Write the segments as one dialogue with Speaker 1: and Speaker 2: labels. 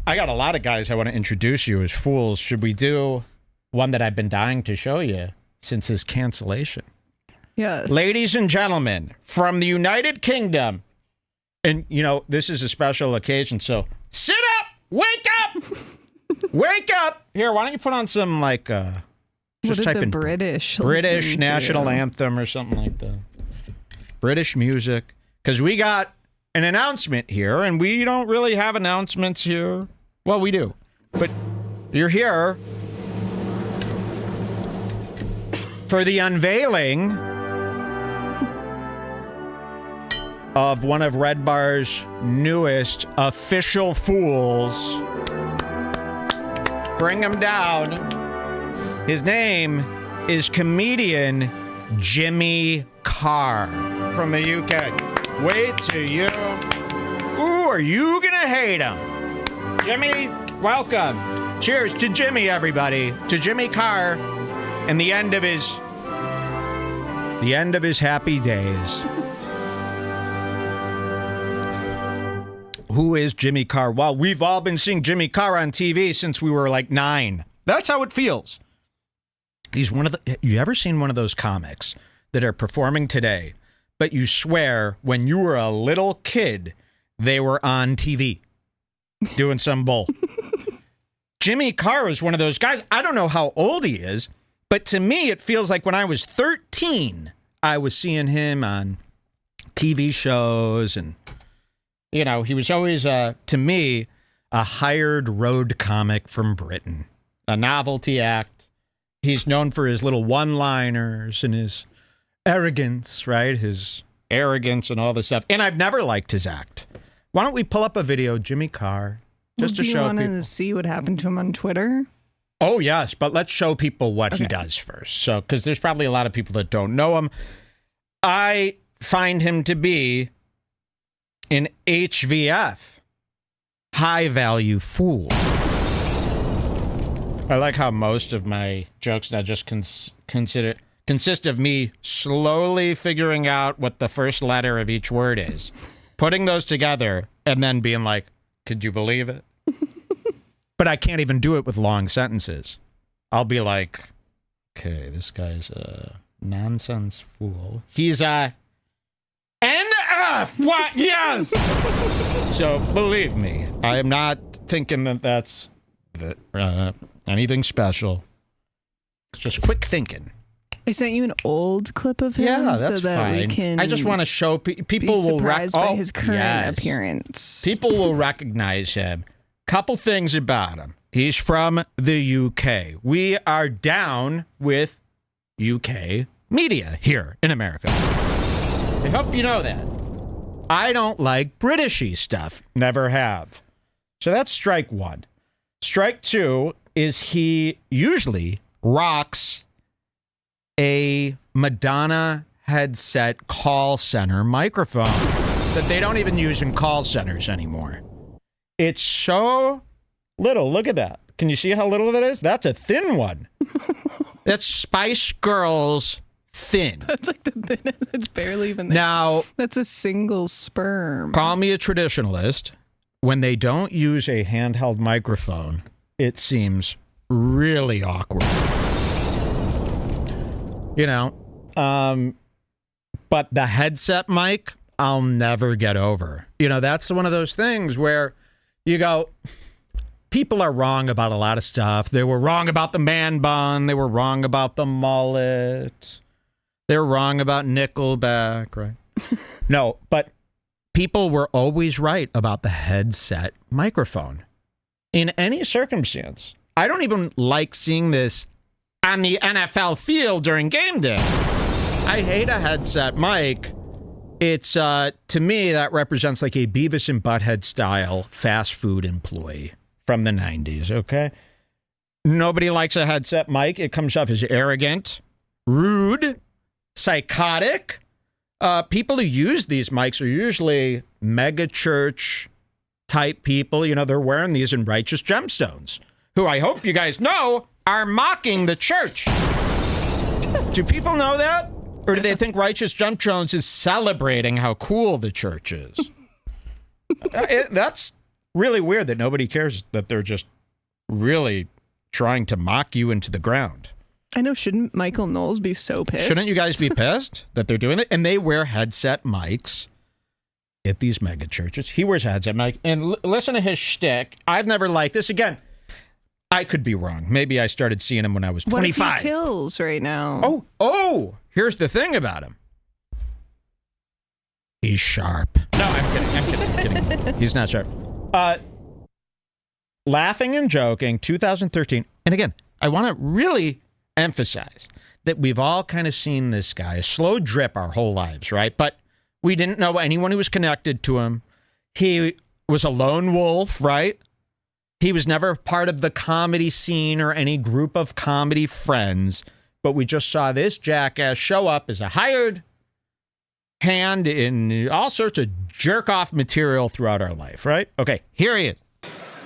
Speaker 1: I got a lot of guys I want to introduce you as fools. Should we do one that I've been dying to show you since his cancellation?
Speaker 2: Yes.
Speaker 1: Ladies and gentlemen, from the United Kingdom, and, you know, this is a special occasion, so sit up! Wake up! Wake up! Here, why don't you put on some, like, just type in
Speaker 2: British
Speaker 1: national anthem or something like that. British music. Because we got an announcement here, and we don't really have announcements here. Well, we do. But you're here for the unveiling of one of Redbar's newest official fools. Bring him down. His name is comedian Jimmy Carr from the UK. Wait till you... Ooh, are you gonna hate him? Jimmy, welcome. Cheers to Jimmy, everybody. To Jimmy Carr and the end of his happy days. Who is Jimmy Carr? Well, we've all been seeing Jimmy Carr on TV since we were like 9. That's how it feels. He's one of the... You ever seen one of those comics that are performing today, but you swear when you were a little kid, they were on TV doing some bull? Jimmy Carr is one of those guys. I don't know how old he is, but to me, it feels like when I was 13, I was seeing him on TV shows and... You know, he was always, to me, a hired road comic from Britain. A novelty act. He's known for his little one-liners and his arrogance, right? His arrogance and all this stuff. And I've never liked his act. Why don't we pull up a video, Jimmy Carr, just to show people. Do you want
Speaker 2: to see what happened to him on Twitter?
Speaker 1: Oh, yes, but let's show people what he does first. So, because there's probably a lot of people that don't know him. I find him to be... an HVF, high-value fool. I like how most of my jokes now just consist of me slowly figuring out what the first letter of each word is, putting those together, and then being like, could you believe it? But I can't even do it with long sentences. I'll be like, okay, this guy's a nonsense fool. He's a... NF! What? Yes! So, believe me, I am not thinking that that's anything special. It's just quick thinking.
Speaker 2: I sent you an old clip of him.
Speaker 1: Yeah, that's
Speaker 2: so that
Speaker 1: fine.
Speaker 2: We can
Speaker 1: I just want to show people
Speaker 2: be
Speaker 1: will
Speaker 2: surprised by his current appearance.
Speaker 1: People will recognize him. Couple things about him. He's from the UK. We are down with UK media here in America. I hope you know that. I don't like Britishy stuff. Never have. So that's strike one. Strike two is he usually rocks a Madonna headset call center microphone that they don't even use in call centers anymore. It's so little. Look at that. Can you see how little that is? That's a thin one. That's Spice Girls thin.
Speaker 2: That's like the thinnest. It's barely even there.
Speaker 1: Now,
Speaker 2: that's a single sperm. Call
Speaker 1: me a traditionalist. When they don't use a handheld microphone, it seems really awkward. You know, but the headset mic, I'll never get over. You know, that's one of those things where you go, people are wrong about a lot of stuff. They were wrong about the man bun. They were wrong about the mullet. They're wrong about Nickelback, right? No, but people were always right about the headset microphone. In any circumstance. I don't even like seeing this on the NFL field during game day. I hate a headset mic. It's, to me, that represents like a Beavis and Butthead style fast food employee from the 90s, okay? Nobody likes a headset mic. It comes off as arrogant, rude, psychotic. People who use these mics are usually mega church type people. You know, they're wearing these in Righteous Gemstones, who I hope you guys know are mocking the church. Do people know that? Or do they think Righteous Gemstones is celebrating how cool the church is? That's really weird that nobody cares that they're just really trying to mock you into the ground.
Speaker 2: I know. Shouldn't Michael Knowles be so pissed?
Speaker 1: Shouldn't you guys be pissed that they're doing it? And they wear headset mics at these mega churches. He wears headset mic. And listen to his shtick. I've never liked this. Again, I could be wrong. Maybe I started seeing him when I was 25.
Speaker 2: What if he kills right now?
Speaker 1: Oh, here's the thing about him. He's sharp. No, I'm kidding. He's not sharp. Laughing and joking, 2013. And again, I want to really emphasize that we've all kind of seen this guy, a slow drip our whole lives, right? But we didn't know anyone who was connected to him. He was a lone wolf, right? He was never part of the comedy scene or any group of comedy friends. But we just saw this jackass show up as a hired hand in all sorts of jerk-off material throughout our life, right? Okay, here he is.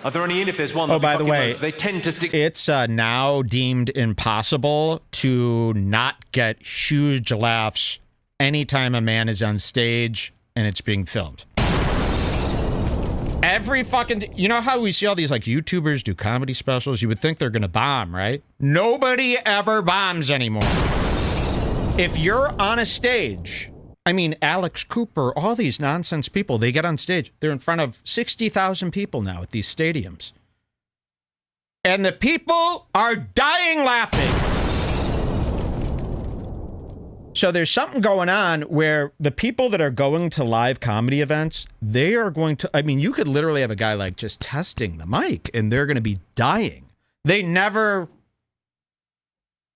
Speaker 3: Are there any in? If there's one,
Speaker 1: by the way,
Speaker 3: they tend to stick.
Speaker 1: It's now deemed impossible to not get huge laughs anytime a man is on stage and it's being filmed. Every fucking... You know how we see all these like YouTubers do comedy specials? You would think they're going to bomb, right? Nobody ever bombs anymore. If you're on a stage... I mean, Alex Cooper, all these nonsense people, they get on stage. They're in front of 60,000 people now at these stadiums. And the people are dying laughing. So there's something going on where the people that are going to live comedy events, they are going to, I mean, you could literally have a guy like just testing the mic and they're going to be dying. They never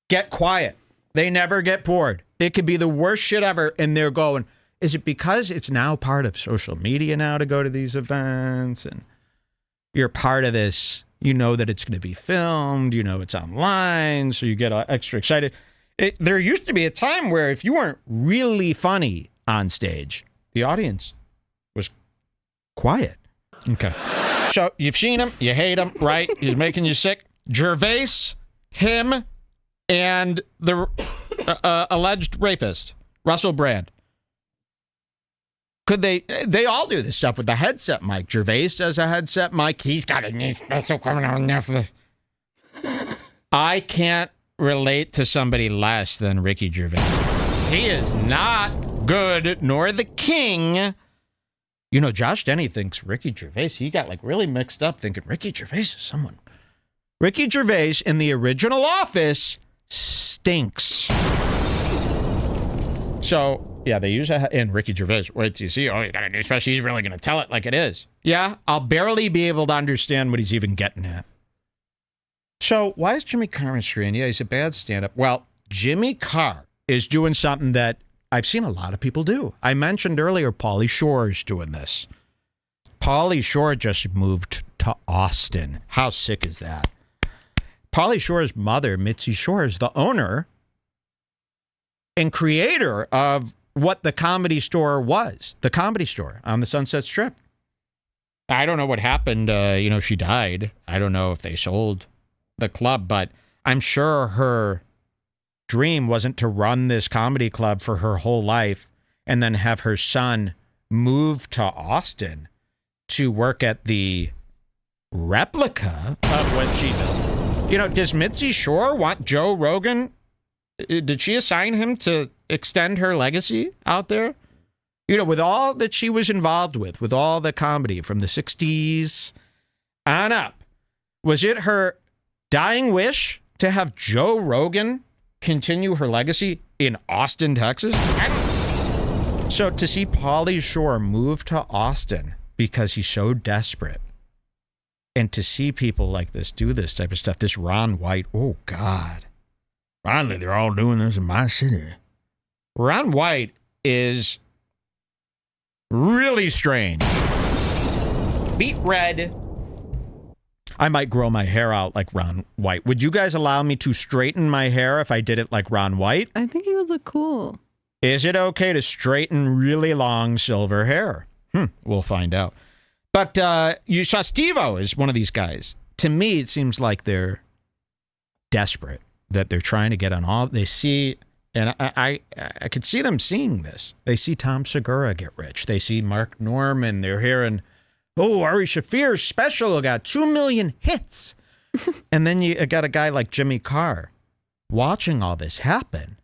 Speaker 1: get quiet. They never get bored. It could be the worst shit ever. And they're going, is it because it's now part of social media now to go to these events and you're part of this, you know that it's going to be filmed, you know it's online, so you get extra excited. There used to be a time where if you weren't really funny on stage, the audience was quiet. Okay. So you've seen him, you hate him, right? He's making you sick. Gervais, him, and the alleged rapist, Russell Brand. Could they all do this stuff with the headset mic. Gervais does a headset mic. He's got a new special coming on Netflix. I can't relate to somebody less than Ricky Gervais. He is not good, nor the king. You know, Josh Denny thinks Ricky Gervais, he got like really mixed up thinking Ricky Gervais is someone. Ricky Gervais in the original Office stinks. So, yeah, they use and Ricky Gervais, wait till you see, oh, he got a new special, he's really going to tell it like it is. Yeah, I'll barely be able to understand what he's even getting at. So, why is Jimmy Carr on screen? Yeah, he's a bad stand-up. Well, Jimmy Carr is doing something that I've seen a lot of people do. I mentioned earlier Pauly Shore is doing this. Pauly Shore just moved to Austin. How sick is that? Pauly Shore's mother, Mitzi Shore, is the owner and creator of what the Comedy Store was. The Comedy Store on the Sunset Strip. I don't know what happened. She died. I don't know if they sold the club, but I'm sure her dream wasn't to run this comedy club for her whole life and then have her son move to Austin to work at the replica of what she built. You know, does Mitzi Shore want Joe Rogan? Did she assign him to extend her legacy out there? You know, with all that she was involved with all the comedy from the 60s on up, was it her dying wish to have Joe Rogan continue her legacy in Austin, Texas? So to see Pauly Shore move to Austin because he's so desperate, and to see people like this do this type of stuff, this Ron White, oh God. Finally, they're all doing this in my city. Ron White is really strange. Beet red. I might grow my hair out like Ron White. Would you guys allow me to straighten my hair if I did it like Ron White?
Speaker 2: I think you would look cool.
Speaker 1: Is it okay to straighten really long silver hair? We'll find out. But you saw Steve-O is one of these guys. To me, it seems like they're desperate, that they're trying to get on all they see. And I could see them seeing this. They see Tom Segura get rich. They see Mark Norman. They're hearing Oh, Ari Shaffir's special got 2 million hits. And then you got a guy like Jimmy Carr watching all this happen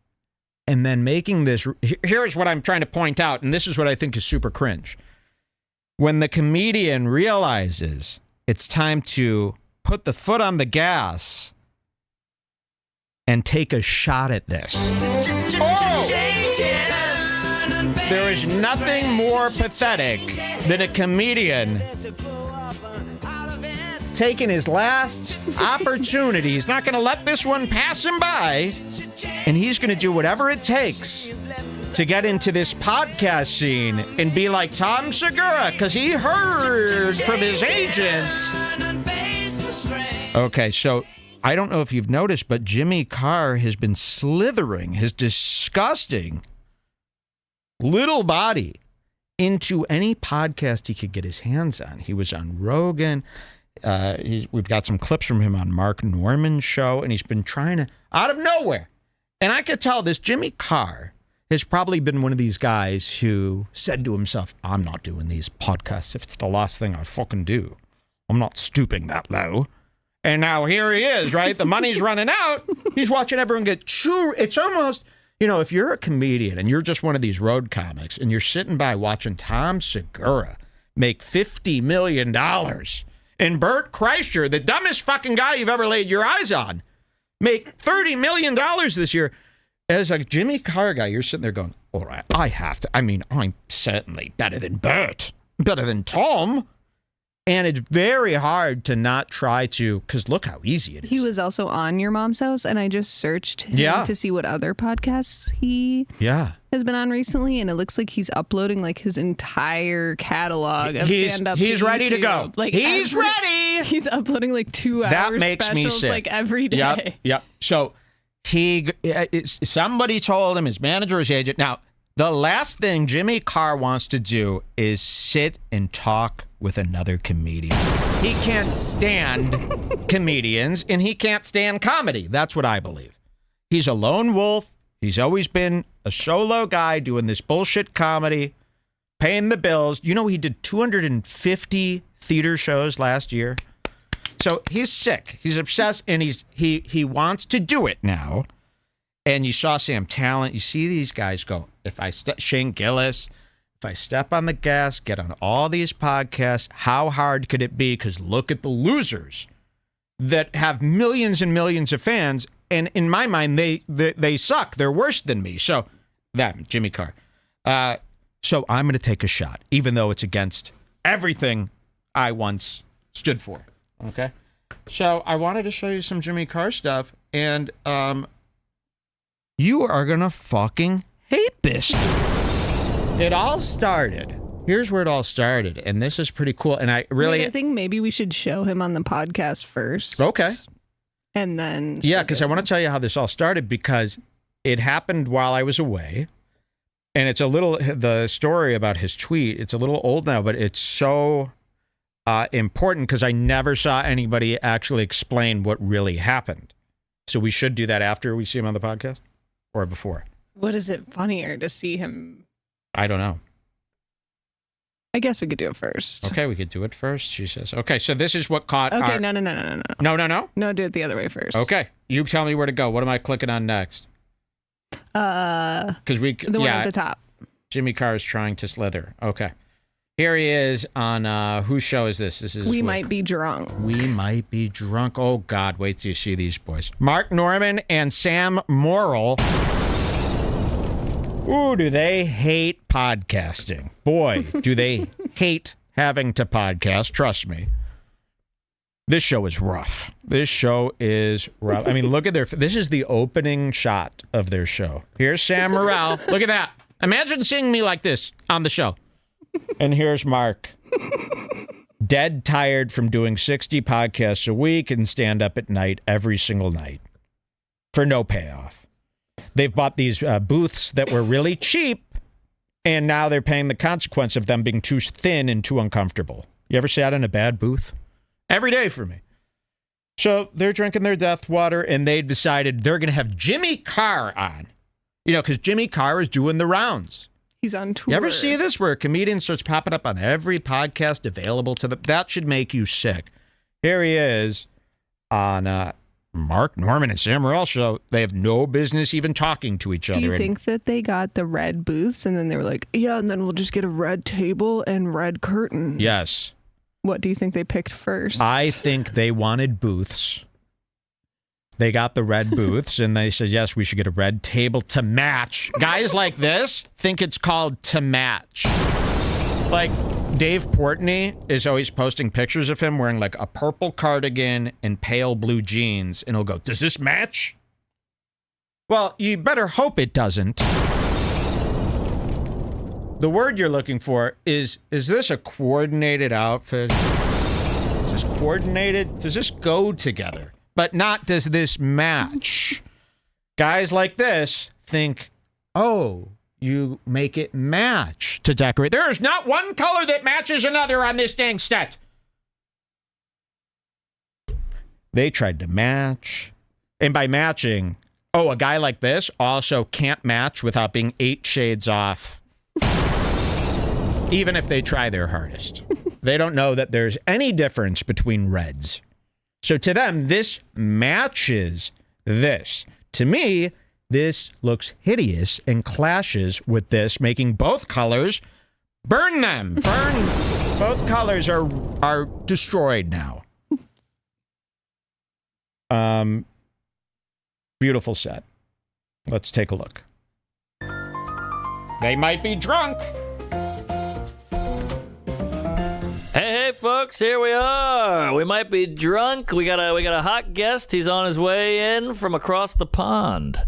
Speaker 1: and then making this. Here's what I'm trying to point out, and this is what I think is super cringe. When the comedian realizes it's time to put the foot on the gas and take a shot at this. Oh! There is nothing more pathetic than a comedian taking his last opportunity. He's not going to let this one pass him by, and he's going to do whatever it takes to get into this podcast scene and be like Tom Segura because he heard from his agent. Okay, so I don't know if you've noticed, but Jimmy Carr has been slithering his disgusting little body into any podcast he could get his hands on. He was on Rogan. We've got some clips from him on Mark Normand's show, and he's been trying to, out of nowhere. And I could tell this Jimmy Carr has probably been one of these guys who said to himself, I'm not doing these podcasts if it's the last thing I fucking do. I'm not stooping that low. And now here he is, right? The money's running out. He's watching everyone get chewed. It's almost, if you're a comedian and you're just one of these road comics and you're sitting by watching Tom Segura make $50 million and Bert Kreischer, the dumbest fucking guy you've ever laid your eyes on, make $30 million this year. As a Jimmy Carr guy, you're sitting there going, all right, I'm certainly better than Bert, better than Tom. And it's very hard to not try to, because look how easy it is.
Speaker 2: He was also on Your Mom's House, and I just searched him to see what other podcasts he has been on recently, and it looks like he's uploading like his entire catalog of stand-up.
Speaker 1: He's ready to go.
Speaker 2: Like
Speaker 1: he's ready.
Speaker 2: He's uploading like 2 hour
Speaker 1: that makes
Speaker 2: specials
Speaker 1: me sick.
Speaker 2: Like every day.
Speaker 1: Yep. So somebody told him, his manager, his agent. Now, the last thing Jimmy Carr wants to do is sit and talk with another comedian. He can't stand comedians, and he can't stand comedy. That's what I believe. He's a lone wolf. He's always been a solo guy doing this bullshit comedy, paying the bills. He did 250 theater shows last year. So he's sick. He's obsessed, and he wants to do it now. And you saw Sam Talent. You see these guys go, Shane Gillis, if I step on the gas, get on all these podcasts, how hard could it be? Because look at the losers that have millions and millions of fans. And in my mind, they suck. They're worse than me. So Jimmy Carr. So I'm going to take a shot, even though it's against everything I once stood for. Okay. So I wanted to show you some Jimmy Carr stuff. And you are going to fucking hate this. It all started. Here's where it all started. And this is pretty cool. And I
Speaker 2: think maybe we should show him on the podcast first.
Speaker 1: Okay.
Speaker 2: And then.
Speaker 1: Yeah, because I want to tell you how this all started, because it happened while I was away. And it's the story about his tweet, it's a little old now, but it's so important because I never saw anybody actually explain what really happened. So we should do that after we see him on the podcast or before.
Speaker 2: What is it funnier to see him?
Speaker 1: I don't know.
Speaker 2: I guess we could do it first.
Speaker 1: Okay, we could do it first, she says. Okay, so this is what caught
Speaker 2: Okay, no. No, do it the other way first.
Speaker 1: Okay, you tell me where to go. What am I clicking on next?
Speaker 2: The one at the top.
Speaker 1: Jimmy Carr is trying to slither. Okay. Here he is on, whose show is this? This is
Speaker 2: We Might Be Drunk.
Speaker 1: We Might Be Drunk. Oh, God, wait till you see these boys. Mark Normand and Sam Morril. Ooh, do they hate podcasting. Boy, do they hate having to podcast. Trust me. This show is rough. I mean, look at this is the opening shot of their show. Here's Sam Morril. Look at that. Imagine seeing me like this on the show. And here's Mark. Dead tired from doing 60 podcasts a week and stand up at night every single night for no payoff. They've bought these booths that were really cheap, and now they're paying the consequence of them being too thin and too uncomfortable. You ever sat in a bad booth? Every day for me. So they're drinking their death water, and they decided they're going to have Jimmy Carr on. Because Jimmy Carr is doing the rounds.
Speaker 2: He's on tour.
Speaker 1: You ever see this where a comedian starts popping up on every podcast available to them? That should make you sick. Here he is on Normand and Sam Morril show. They have no business even talking to each other.
Speaker 2: Do you think that they got the red booths and then they were like, yeah, and then we'll just get a red table and red curtain?
Speaker 1: Yes.
Speaker 2: What do you think they picked first?
Speaker 1: I think they wanted booths. They got the red booths, and they said, yes, we should get a red table to match. Guys like this think it's called to match. Like, Dave Portnoy is always posting pictures of him wearing, like, a purple cardigan and pale blue jeans, and he'll go, does this match? Well, you better hope it doesn't. The word you're looking for is this a coordinated outfit? Is this coordinated? Does this go together? But not does this match. Guys like this think, oh, you make it match to decorate. There is not one color that matches another on this dang set. They tried to match. And by matching, a guy like this also can't match without being 8 shades off. Even if they try their hardest. They don't know that there's any difference between reds. So to them, this matches this. To me, this looks hideous and clashes with this, making both colors burn them. Burn. Both colors are destroyed now. Beautiful set. Let's take a look. They might be drunk.
Speaker 4: Hey, folks, here we are. We might be drunk. We got a hot guest. He's on his way in from across the pond.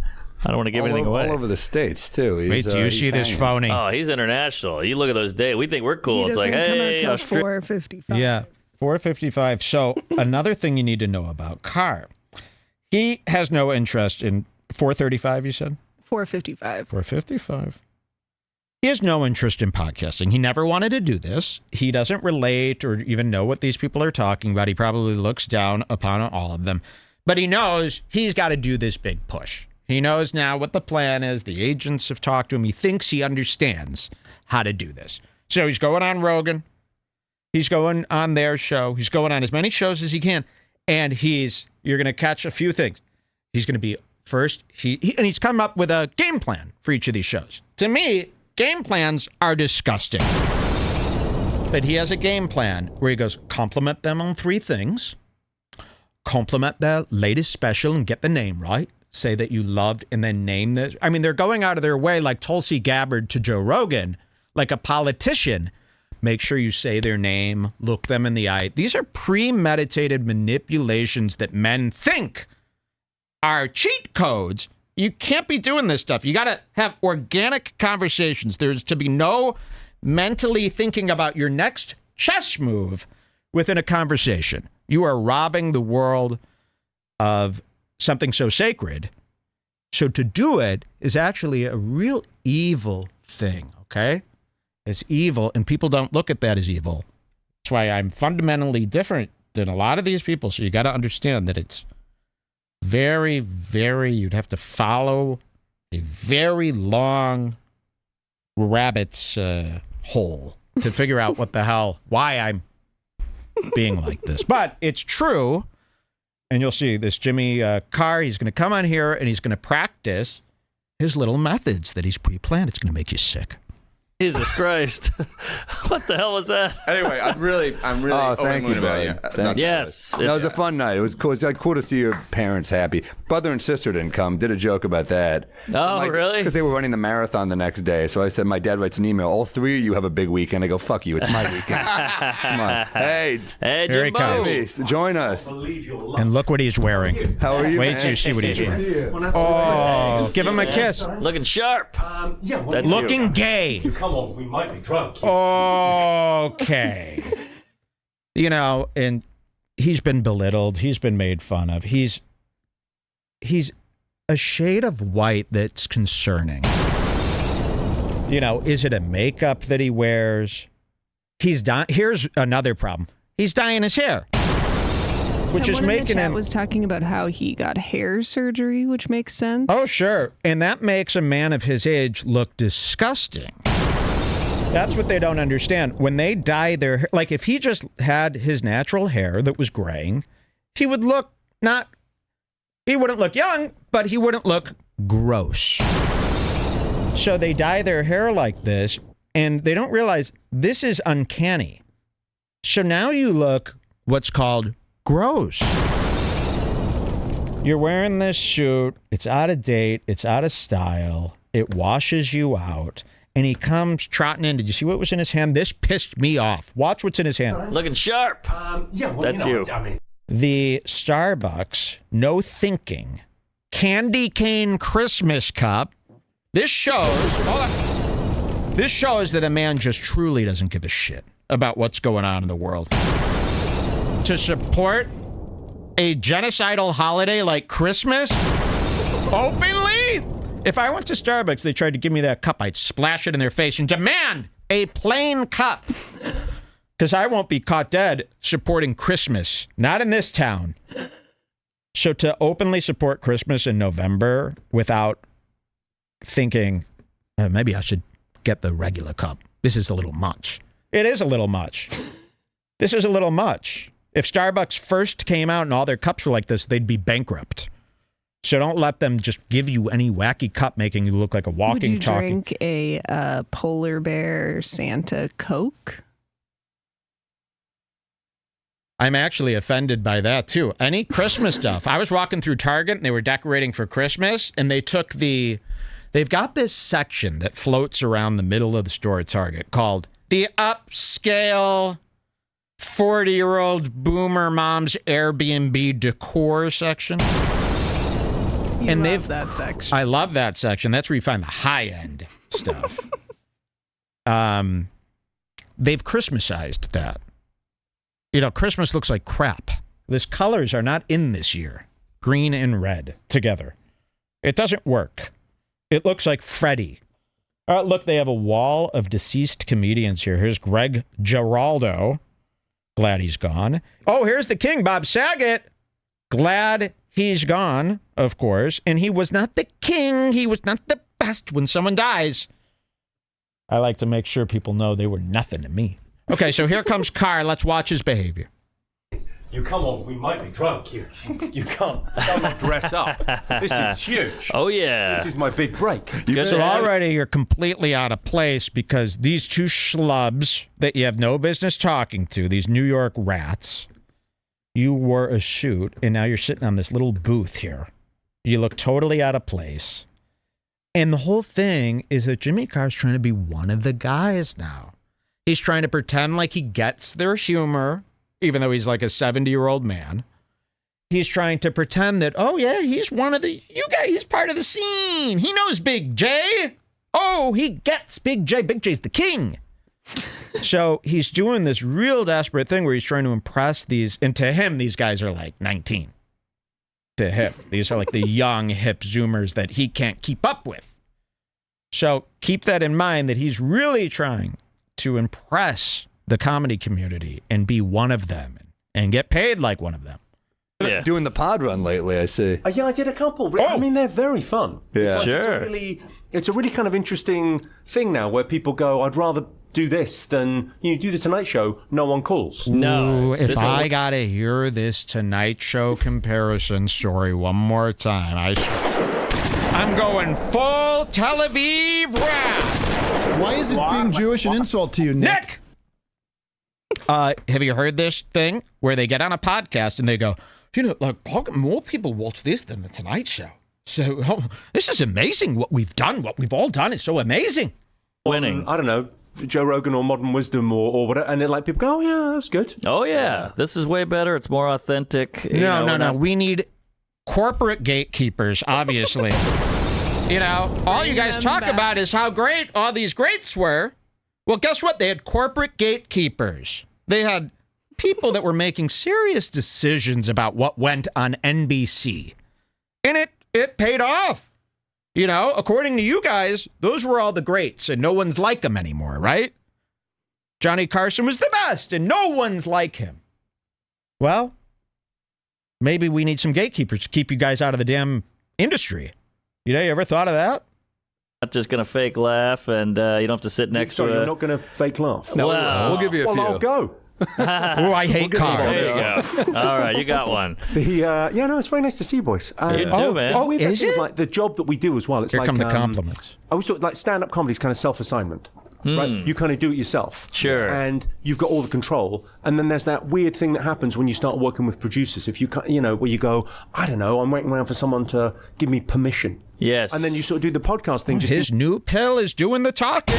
Speaker 4: I don't want to give anything away.
Speaker 5: All over the States, too.
Speaker 1: Wait till you see this phony.
Speaker 4: Oh, he's international. You look at those days. We think we're cool.
Speaker 6: He
Speaker 4: It's like, hey.
Speaker 6: come out till 4:55.
Speaker 1: Yeah, 4:55. So another thing you need to know about Carr. He has no interest in 4:35, you said?
Speaker 6: 4:55.
Speaker 1: 4:55. He has no interest in podcasting. He never wanted to do this. He doesn't relate or even know what these people are talking about. He probably looks down upon all of them. But he knows he's got to do this big push. He knows now what the plan is. The agents have talked to him. He thinks he understands how to do this. So he's going on Rogan. He's going on their show. He's going on as many shows as he can. And you're going to catch a few things. He's going to be first. And he's come up with a game plan for each of these shows. To me, game plans are disgusting. But he has a game plan where he goes, compliment them on 3 things. Compliment their latest special and get the name right. Say that you loved and then name this. I mean, they're going out of their way like Tulsi Gabbard to Joe Rogan, like a politician. Make sure you say their name, look them in the eye. These are premeditated manipulations that men think are cheat codes. You can't be doing this stuff. You got to have organic conversations. There's to be no mentally thinking about your next chess move within a conversation. You are robbing the world of something so sacred. So to do it is actually a real evil thing, okay? It's evil, and people don't look at that as evil. That's why I'm fundamentally different than a lot of these people. So you got to understand that it's very, very, you'd have to follow a very long rabbit's hole to figure out what the hell, why I'm being like this. But it's true. And you'll see this Jimmy Carr, he's going to come on here and he's going to practice his little methods that he's pre-planned. It's going to make you sick.
Speaker 4: Jesus Christ. What the hell was that?
Speaker 5: Anyway, I'm really thank you, about you. Thank you.
Speaker 4: Yes.
Speaker 5: No, it was a fun night. It was cool. It's cool to see your parents happy. Brother and sister didn't come. Did a joke about that.
Speaker 4: Oh, really?
Speaker 5: Because they were running the marathon the next day. So I said, my dad writes an email. All 3 of you have a big weekend. I go, fuck you. It's my weekend. Come on. Hey,
Speaker 1: Here he comes.
Speaker 5: Jimbo. Join us.
Speaker 1: And look what he's wearing.
Speaker 5: How are you,
Speaker 1: Wait
Speaker 5: man?
Speaker 1: till you see what he's wearing. Oh, give him a kiss.
Speaker 4: Looking sharp.
Speaker 3: Yeah, well,
Speaker 4: That's
Speaker 1: Looking
Speaker 4: you.
Speaker 1: gay.
Speaker 3: come on, we might be drunk.
Speaker 1: Okay. You know, and he's been belittled. He's been made fun of. He's a shade of white that's concerning. You know, is it a makeup that he wears? Here's another problem. He's dyeing his hair. Which
Speaker 2: Someone
Speaker 1: is making
Speaker 2: in the chat
Speaker 1: him
Speaker 2: was talking about how he got hair surgery, which makes sense.
Speaker 1: Oh, sure. And that makes a man of his age look disgusting. That's what they don't understand. When they dye their hair, like if he just had his natural hair that was graying, he would look he wouldn't look young, but he wouldn't look gross. So they dye their hair like this, and they don't realize this is uncanny. So now you look what's called gross. You're wearing this suit, it's out of date, it's out of style, it washes you out, and he comes trotting in. Did you see what was in his hand? This pissed me off. Watch what's in his hand.
Speaker 4: Looking sharp.
Speaker 3: Yeah, well,
Speaker 4: That's you.
Speaker 3: I mean,
Speaker 1: The Starbucks No Thinking Candy Cane Christmas Cup. This shows that a man just truly doesn't give a shit about what's going on in the world. To support a genocidal holiday like Christmas openly? If I went to Starbucks, they tried to give me that cup, I'd splash it in their face and demand a plain cup. Because I won't be caught dead supporting Christmas. Not in this town. So to openly support Christmas in November without thinking, maybe I should get the regular cup. This is a little much. It is a little much. This is a little much. If Starbucks first came out and all their cups were like this, they'd be bankrupt. So don't let them just give you any wacky cup making you look like a walking, talking.
Speaker 2: Would you drink a polar bear Santa Coke?
Speaker 1: I'm actually offended by that, too. Any Christmas stuff. I was walking through Target, and they were decorating for Christmas, and they took they've got this section that floats around the middle of the store at Target called the upscale 40-year-old boomer mom's Airbnb decor section.
Speaker 2: And love that section.
Speaker 1: I love that section. That's where you find the high-end stuff. They've Christmasized that. You know, Christmas looks like crap. These colors are not in this year. Green and red together. It doesn't work. It looks like Freddy. Look, they have a wall of deceased comedians here. Here's Greg Giraldo. Glad he's gone. Oh, here's the king, Bob Saget. Glad he's gone, of course. And he was not the king. He was not the best when someone dies. I like to make sure people know they were nothing to me. Okay, so here comes Carr. Let's watch his behavior.
Speaker 3: you come on, we might be drunk. You come dress up. This is huge.
Speaker 4: Oh, yeah.
Speaker 3: This is my big break.
Speaker 1: So already you're completely out of place because these two schlubs that you have no business talking to, these New York rats, you wore a suit and now you're sitting on this little booth here. You look totally out of place. And the whole thing is that Jimmy Carr's trying to be one of the guys now. He's trying to pretend like he gets their humor, even though he's like a 70-year-old man. He's trying to pretend that, oh, yeah, he's one of the, you guys, he's part of the scene. He knows Big J. Oh, he gets Big J. Big J's the king. So he's doing this real desperate thing where he's trying to impress these, and to him, these guys are like 19. To him, these are like the young hip Zoomers that he can't keep up with. So keep that in mind, that he's really trying to impress the comedy community and be one of them and get paid like one of them.
Speaker 4: Yeah.
Speaker 5: Doing the pod run lately, I see.
Speaker 3: Yeah, I did a couple. I mean, they're very fun.
Speaker 5: Yeah.
Speaker 3: It's like,
Speaker 4: Sure.
Speaker 3: It's a really kind of interesting thing now where people go, I'd rather do this than, you do the Tonight Show, no one calls.
Speaker 4: No.
Speaker 1: Ooh, if
Speaker 4: This
Speaker 1: I
Speaker 4: is-
Speaker 1: gotta hear this Tonight Show comparison story one more time, I'm going full Tel Aviv rap.
Speaker 7: Why is it being Jewish an insult to you, Nick?
Speaker 1: Have you heard this thing where they get on a podcast and they go, you know, like, how come more people watch this than the Tonight Show? So this is amazing what we've done. What we've all done is so amazing.
Speaker 4: Winning.
Speaker 3: I don't know, Joe Rogan or Modern Wisdom or whatever, and then like people go, oh yeah, that's good.
Speaker 4: Oh, yeah. This is way better. It's more authentic.
Speaker 1: No. We need corporate gatekeepers, obviously. You know, all you guys talk about is how great all these greats were. Well, guess what? They had corporate gatekeepers. They had people that were making serious decisions about what went on NBC. And it paid off. You know, according to you guys, those were all the greats, and no one's like them anymore, right? Johnny Carson was the best, and no one's like him. Well, maybe we need some gatekeepers to keep you guys out of the damn industry. You know, you ever thought of that?
Speaker 4: Not just going to fake laugh, and you don't have to sit next to
Speaker 3: You're not going to fake laugh?
Speaker 5: No, we'll give you a few.
Speaker 3: Well, I'll go.
Speaker 1: Oh, I hate Carr.
Speaker 4: There you go. All right, you got one.
Speaker 3: It's very nice to see you, boys.
Speaker 4: You too, man.
Speaker 1: Oh, is it?
Speaker 3: Like the job that we do as well. It's
Speaker 1: Here
Speaker 3: like
Speaker 1: come the compliments.
Speaker 3: I always thought like stand-up comedy is kind of self-assignment. Right? You kind of do it yourself.
Speaker 4: Sure.
Speaker 3: And you've got all the control. And then there's that weird thing that happens when you start working with producers. If you where you go, I don't know, I'm waiting around for someone to give me permission.
Speaker 4: Yes.
Speaker 3: And then you sort of do the podcast thing.
Speaker 1: His new pill is doing the talking.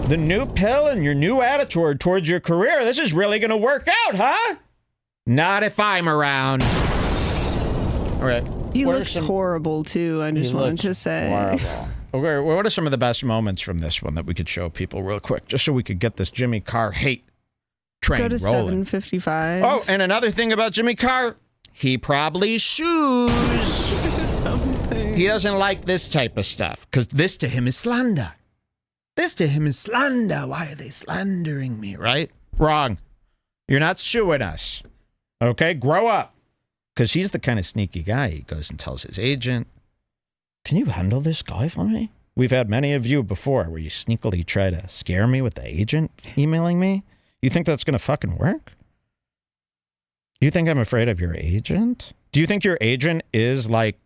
Speaker 1: The new pill and your new attitude towards your career. This is really going to work out, huh? Not if I'm around. All right.
Speaker 2: He looks horrible, too, I just wanted to say.
Speaker 1: Horrible. Okay, what are some of the best moments from this one that we could show people real quick, just so we could get this Jimmy Carr hate train rolling?
Speaker 2: Go to 755.
Speaker 1: Oh, and another thing about Jimmy Carr, he probably shoes. He doesn't like this type of stuff, because this to him is slander. This to him is slander. Why are they slandering me, right? Wrong. You're not suing us. Okay, grow up. Because he's the kind of sneaky guy. He goes and tells his agent, can you handle this guy for me? We've had many of you before where you sneakily try to scare me with the agent emailing me. You think that's going to fucking work? You think I'm afraid of your agent? Do you think your agent is like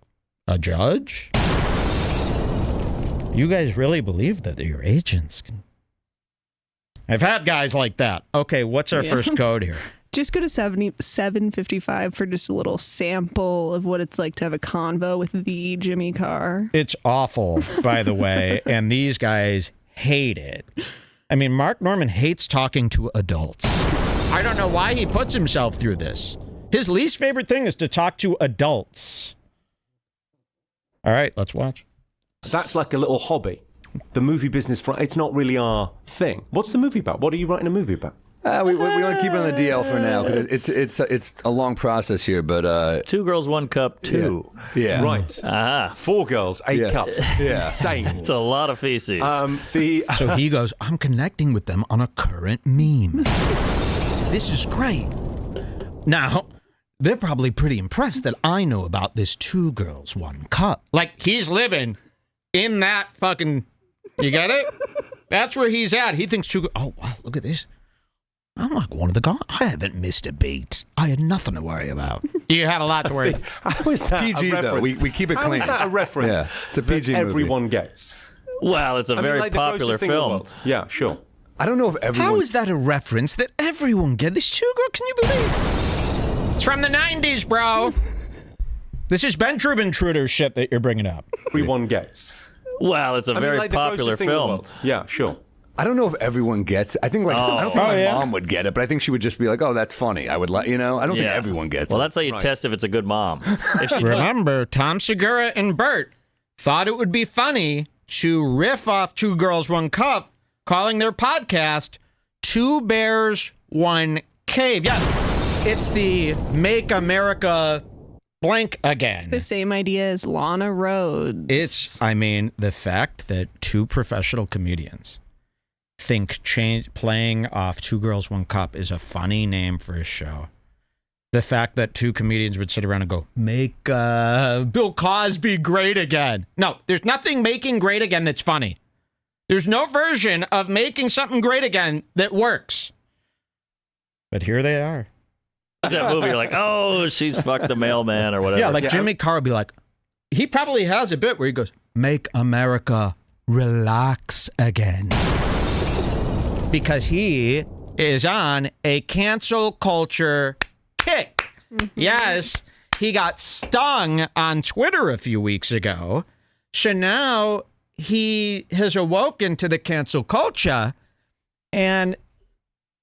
Speaker 1: a judge? You guys really believe that your agents can... I've had guys like that. Okay, what's our first code here?
Speaker 2: Just go to 755 for just a little sample of what it's like to have a convo with the Jimmy Carr.
Speaker 1: It's awful, by the way, and these guys hate it. I mean, Mark Normand hates talking to adults. I don't know why he puts himself through this. His least favorite thing is to talk to adults. All right, let's watch.
Speaker 3: That's like a little hobby. The movie business, it's not really our thing. What's the movie about? What are you writing a movie about?
Speaker 5: We want to keep it on the DL for now because it's a long process here. But
Speaker 4: 2 girls, 1 cup, 2.
Speaker 5: Yeah.
Speaker 3: Right. 4 girls, 8 cups.
Speaker 5: Yeah.
Speaker 3: Insane.
Speaker 4: It's a lot of feces.
Speaker 1: So he goes, I'm connecting with them on a current meme. This is great. Now, they're probably pretty impressed that I know about this 2 girls, 1 cup. Like, he's living in that fucking... You get it? That's where he's at. He thinks 2... Oh, wow, look at this. I'm like one of the guys. I haven't missed a beat. I had nothing to worry about. You had a lot to worry about.
Speaker 3: How is that
Speaker 5: PG, though. We keep it clean.
Speaker 3: How is that a reference
Speaker 5: to PG
Speaker 3: that
Speaker 5: movie.
Speaker 3: Everyone gets?
Speaker 4: Well, it's a very popular film.
Speaker 3: Yeah, sure.
Speaker 5: I don't know if everyone...
Speaker 1: How is that a reference that everyone gets? This 2 girl, can you believe? It's from the 90s, bro. This is Ben Trubentrudder shit that you're bringing up.
Speaker 3: Everyone gets.
Speaker 4: Well, it's a very popular film.
Speaker 3: Yeah, sure.
Speaker 5: I don't know if everyone gets it. I think I don't think my mom would get it, but I think she would just be like, "Oh, that's funny." I would I don't think everyone gets it.
Speaker 4: Well, that's how you test if it's a good mom. If she
Speaker 1: Remember, Tom Segura and Bert thought it would be funny to riff off 2 girls, 1 cup, calling their podcast 2 Bears, 1 Cave. Yeah, it's the Make America blank again.
Speaker 2: The same idea as Lana Rhoades.
Speaker 1: It's, the fact that 2 professional comedians think playing off 2 girls, 1 cup is a funny name for a show. The fact that 2 comedians would sit around and go, make Bill Cosby great again. No, there's nothing making great again that's funny. There's no version of making something great again that works. But here they are.
Speaker 4: that movie, you're like, oh, she's fucked the mailman or whatever.
Speaker 1: Yeah, like Jimmy Carr would be like, he probably has a bit where he goes, make America relax again. Because he is on a cancel culture kick. Yes, he got stung on Twitter a few weeks ago. So now he has awoken to the cancel culture and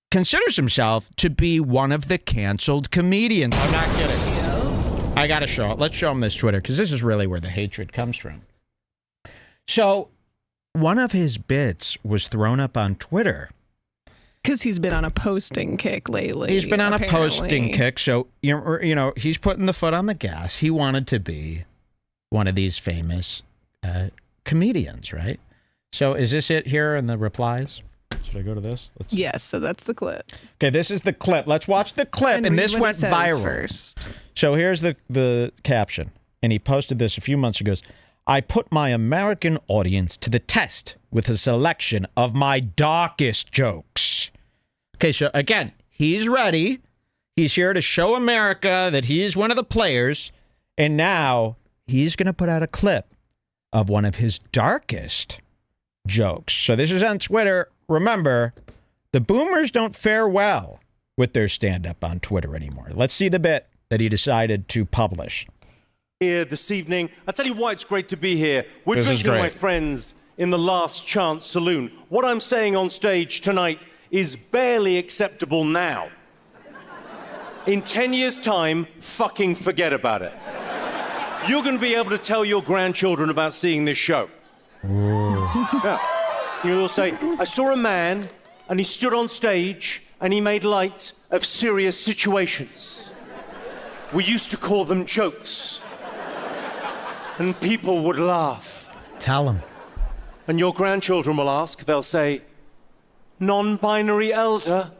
Speaker 1: considers himself to be one of the canceled comedians. I'm not kidding. I got to show it. Let's show him this Twitter because this is really where the hatred comes from. So one of his bits was thrown up on Twitter.
Speaker 2: Because he's been on a posting kick lately.
Speaker 1: He's been on a posting kick. So, you know, he's putting the foot on the gas. He wanted to be one of these famous comedians, right? So is this it here in the replies? Should I go to this?
Speaker 2: Yes, so that's the clip.
Speaker 1: Okay, this is the clip. Let's watch the clip. And this went viral.
Speaker 2: First.
Speaker 1: So here's the caption. And he posted this a few months ago. I put my American audience to the test with a selection of my darkest jokes. Okay, so again, he's ready. He's here to show America that he's one of the players. And now he's going to put out a clip of one of his darkest jokes. So this is on Twitter. Remember, the boomers don't fare well with their stand-up on Twitter anymore. Let's see the bit that he decided to publish.
Speaker 8: Here this evening. I'll tell you why it's great to be here. We're drinking, my friends, in the Last Chance Saloon. What I'm saying on stage tonight is barely acceptable now. In 10 years' time, fucking forget about it. You're going to be able to tell your grandchildren about seeing this show. Yeah. You'll say, I saw a man, and he stood on stage, and he made light of serious situations. We used to call them jokes. And people would laugh.
Speaker 1: Tell him.
Speaker 8: And your grandchildren will ask, they'll say, non-binary elder.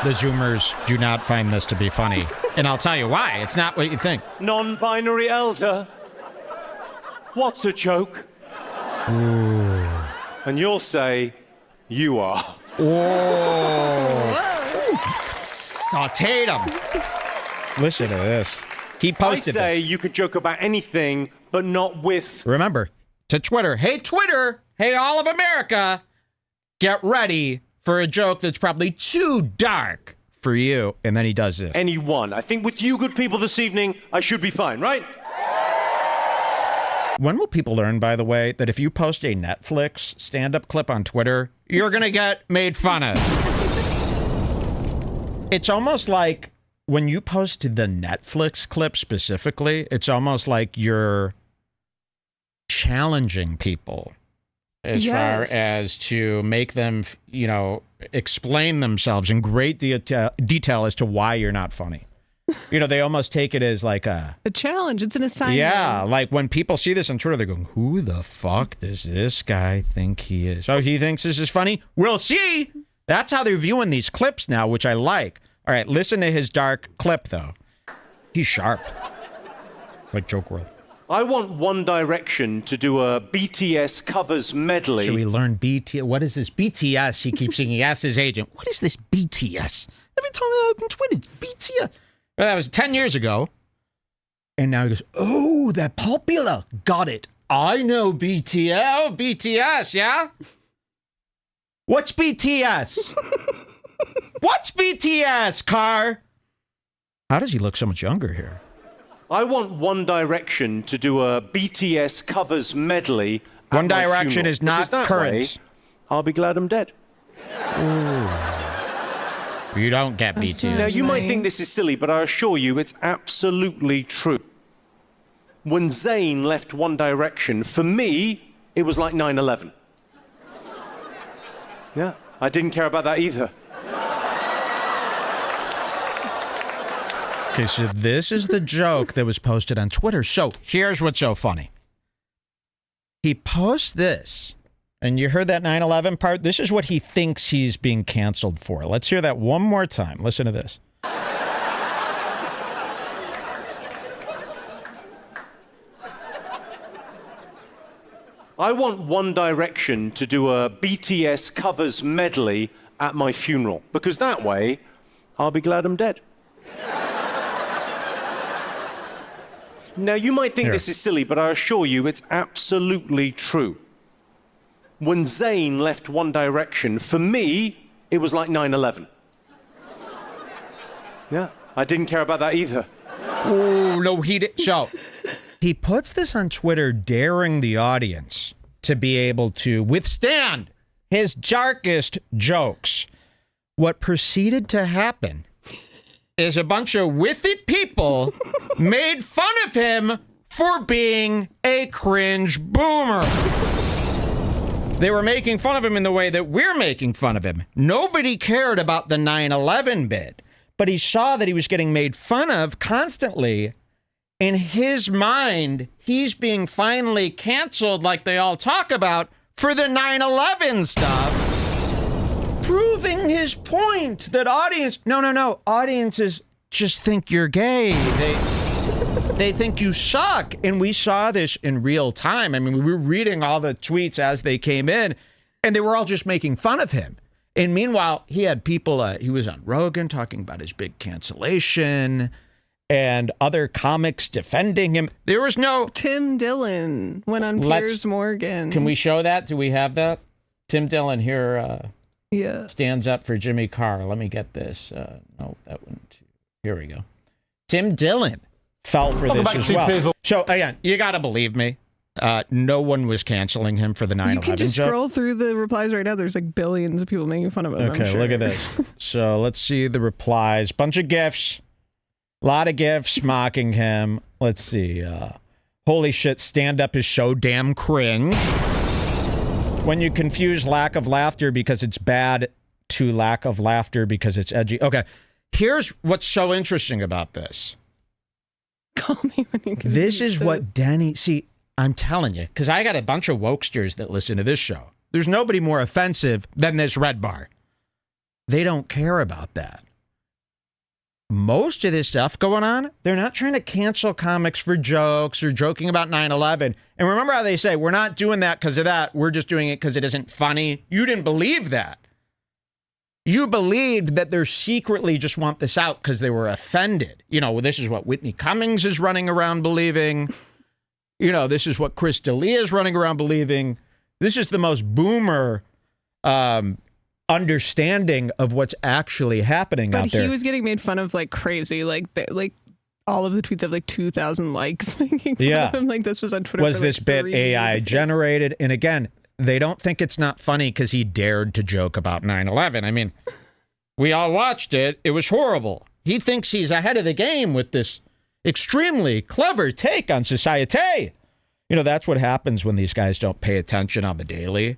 Speaker 1: The Zoomers do not find this to be funny. And I'll tell you why. It's not what you think.
Speaker 8: Non-binary elder. What's a joke?
Speaker 1: Ooh.
Speaker 8: And you'll say, you are.
Speaker 1: Whoa. Sauteed him. Listen to this. He posted
Speaker 8: I say
Speaker 1: this.
Speaker 8: you could joke about anything, but not with...
Speaker 1: Remember, to Twitter. Hey, Twitter. Hey, all of America. Get ready for a joke that's probably too dark for you. And then he does this.
Speaker 8: anyone. I think with you good people this evening, I should be fine, right?
Speaker 1: When will people learn, by the way, that if you post a Netflix stand-up clip on Twitter, you're going to get made fun of? It's almost like when you post the Netflix clip specifically, it's almost like you're challenging people as far as to make them, you know, explain themselves in great detail as to why you're not funny. You know, they almost take it as like a
Speaker 2: challenge. It's an assignment.
Speaker 1: Yeah, like when people see this on Twitter, they're going, who the fuck does this guy think he is? Oh, he thinks this is funny? We'll see. That's how they're viewing these clips now, which I like. All right, listen to his dark clip, though. He's sharp. Like Joke World.
Speaker 8: I want One Direction to do a BTS covers medley.
Speaker 1: Should we learn BTS? What is this BTS? He keeps saying he asked his agent, what is this BTS? Every time I open Twitter, BTS. Well, that was 10 years ago. And now he goes, oh, they're popular. Got it. I know BTS. Oh, BTS, yeah? What's BTS? What's BTS, Carr? How does he look so much younger here?
Speaker 8: I want One Direction to do a BTS covers medley.
Speaker 1: One Direction is not current.
Speaker 8: Way, I'll be glad I'm dead.
Speaker 1: Ooh. You don't get BTS.
Speaker 8: Now, you might think this is silly, but I assure you it's absolutely true. When Zayn left One Direction, for me, it was like 9/11. Yeah, I didn't care about that either.
Speaker 1: Okay, so this is the joke that was posted on Twitter. So here's what's so funny. He posts this, and you heard that 9/11 part? This is what he thinks he's being canceled for. Let's hear that one more time. Listen to this.
Speaker 8: I want One Direction to do a BTS covers medley at my funeral, because that way, I'll be glad I'm dead. Now, you might think this is silly, but I assure you it's absolutely true. When Zayn left One Direction, for me, it was like 9/11. Yeah, I didn't care about that either.
Speaker 1: Oh, no, he didn't. So he puts this on Twitter, daring the audience to be able to withstand his darkest jokes. What proceeded to happen is a bunch of with it people made fun of him for being a cringe boomer. They were making fun of him in the way that we're making fun of him. Nobody cared about the 9/11 bit, but he saw that he was getting made fun of constantly. In his mind, he's being finally canceled like they all talk about for the 9/11 stuff. Proving his point that audiences just think you're gay. They think you suck. And we saw this in real time. I mean, we were reading all the tweets as they came in, and they were all just making fun of him. And meanwhile, he had people, he was on Rogan talking about his big cancellation and other comics defending him. There was no...
Speaker 2: Tim Dillon went on Piers Morgan.
Speaker 1: Can we show that? Do we have that? Tim Dillon here stands up for Jimmy Carr. Let me get this. No, that one too. Here we go. Tim Dillon fell for this as well. So, again, you got to believe me. No one was canceling him for the 9/11 joke.
Speaker 2: You can just scroll through the replies right now. There's like billions of people making fun of him.
Speaker 1: Okay, look at this. So let's see the replies. Bunch of GIFs. A lot of GIFs mocking him. Let's see. Holy shit, stand up is so damn cringe. When you confuse lack of laughter because it's bad to lack of laughter because it's edgy. Okay, here's what's so interesting about this.
Speaker 2: Call me when you can.
Speaker 1: This is what Denny... See, I'm telling you, because I got a bunch of wokesters that listen to this show. There's nobody more offensive than this Redbar. They don't care about that. Most of this stuff going on, they're not trying to cancel comics for jokes or joking about 9/11. And remember how they say, we're not doing that because of that. We're just doing it because it isn't funny. You didn't believe that. You believed that they secretly just want this out because they were offended. You know, this is what Whitney Cummings is running around believing. You know, this is what Chris D'Elia is running around believing. This is the most boomer understanding of what's actually happening out there.
Speaker 2: But he was getting made fun of like crazy. Like all of the tweets have like 2,000 likes making fun of him. Like this was on Twitter.
Speaker 1: Was this bit AI generated? And again, they don't think it's not funny because he dared to joke about 9/11. I mean, we all watched it. It was horrible. He thinks he's ahead of the game with this extremely clever take on society. You know, that's what happens when these guys don't pay attention on the daily.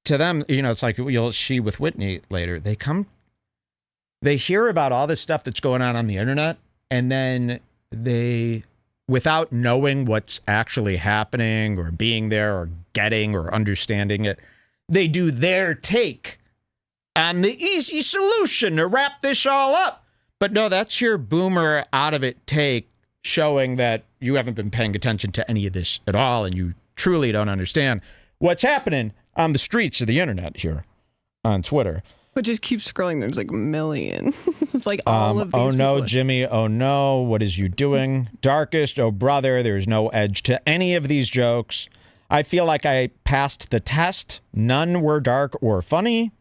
Speaker 1: To them, you know, it's like you'll see with Whitney later. They hear about all this stuff that's going on the internet, and then they, without knowing what's actually happening or being there or getting or understanding it, they do their take on the easy solution to wrap this all up. But no, that's your boomer out of it take showing that you haven't been paying attention to any of this at all and you truly don't understand what's happening on the streets of the internet here on Twitter.
Speaker 2: But just keep scrolling. There's like a million. It's like all of these
Speaker 1: oh no,
Speaker 2: people.
Speaker 1: Jimmy. Oh no. What is you doing? Darkest. Oh brother. There's no edge to any of these jokes. I feel like I passed the test. None were dark or funny.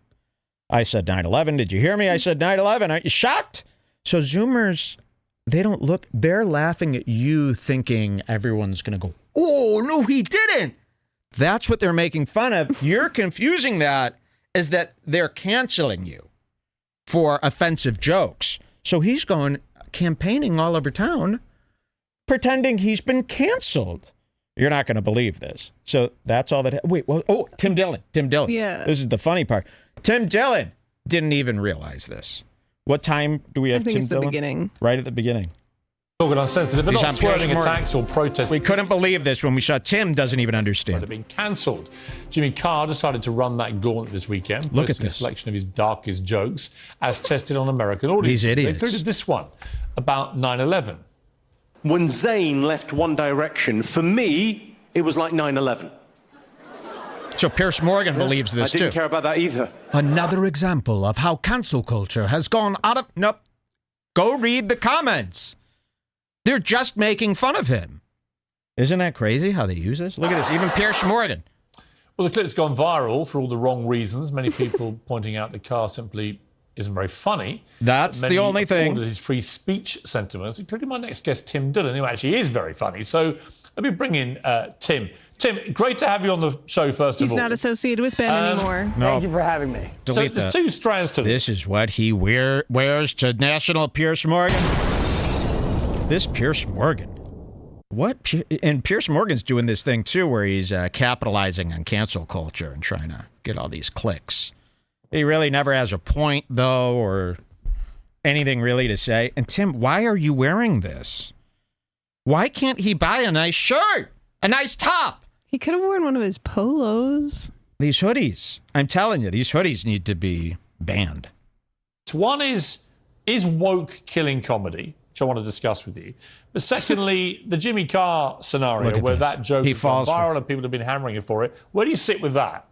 Speaker 1: I said 9/11. Did you hear me? I said 9/11. Aren't you shocked? So Zoomers, they don't look, they're laughing at you thinking everyone's going to go, oh, no, he didn't. That's what they're making fun of. You're confusing that as that they're canceling you for offensive jokes. So he's going campaigning all over town, pretending he's been canceled. You're not going to believe this. So that's all that. Wait, well, oh, Tim Dillon.
Speaker 2: Yeah.
Speaker 1: This is the funny part. Tim Dillon didn't even realize this. What time do we have
Speaker 2: I think
Speaker 1: Tim
Speaker 2: it's
Speaker 1: Dillon?
Speaker 2: The beginning.
Speaker 1: Right at the beginning.
Speaker 9: Unsensitive. They're not swearing attacks or protests.
Speaker 1: We couldn't believe this when we saw Tim doesn't even understand.
Speaker 9: Have been cancelled. Jimmy Carr decided to run that gauntlet this weekend.
Speaker 1: Look at this.
Speaker 9: A selection of his darkest jokes as tested on American audiences.
Speaker 1: These idiots.
Speaker 9: They included this one about 9/11.
Speaker 8: When Zayn left One Direction, for me, it was like 9/11.
Speaker 1: So Piers Morgan believes this too.
Speaker 8: I didn't care about that either.
Speaker 1: Another example of how cancel culture has gone out of... Nope. Go read the comments. They're just making fun of him. Isn't that crazy how they use this? Look at this. Even Piers Morgan.
Speaker 9: Well, the clip's gone viral for all the wrong reasons. Many people pointing out that Carr simply isn't very funny.
Speaker 1: That's the only thing.
Speaker 9: His free speech sentiments, including my next guest, Tim Dillon, who actually is very funny. So let me bring in Tim. Tim, great to have you on the show, first of all.
Speaker 2: He's not associated with Ben anymore.
Speaker 1: No.
Speaker 10: Thank you for having me.
Speaker 9: So there's two strands to this.
Speaker 1: This is what he wears to National Piers Morgan. This Piers Morgan. What? And Piers Morgan's doing this thing, too, where he's capitalizing on cancel culture and trying to get all these clicks. He really never has a point, though, or anything really to say. And Tim, why are you wearing this? Why can't he buy a nice shirt? A nice top?
Speaker 2: He could have worn one of his polos.
Speaker 1: These hoodies. I'm telling you, these hoodies need to be banned.
Speaker 9: One is woke killing comedy? which I want to discuss with you. But secondly, the Jimmy Carr scenario where that joke has gone viral and people have been hammering you for it. Where do you sit with that?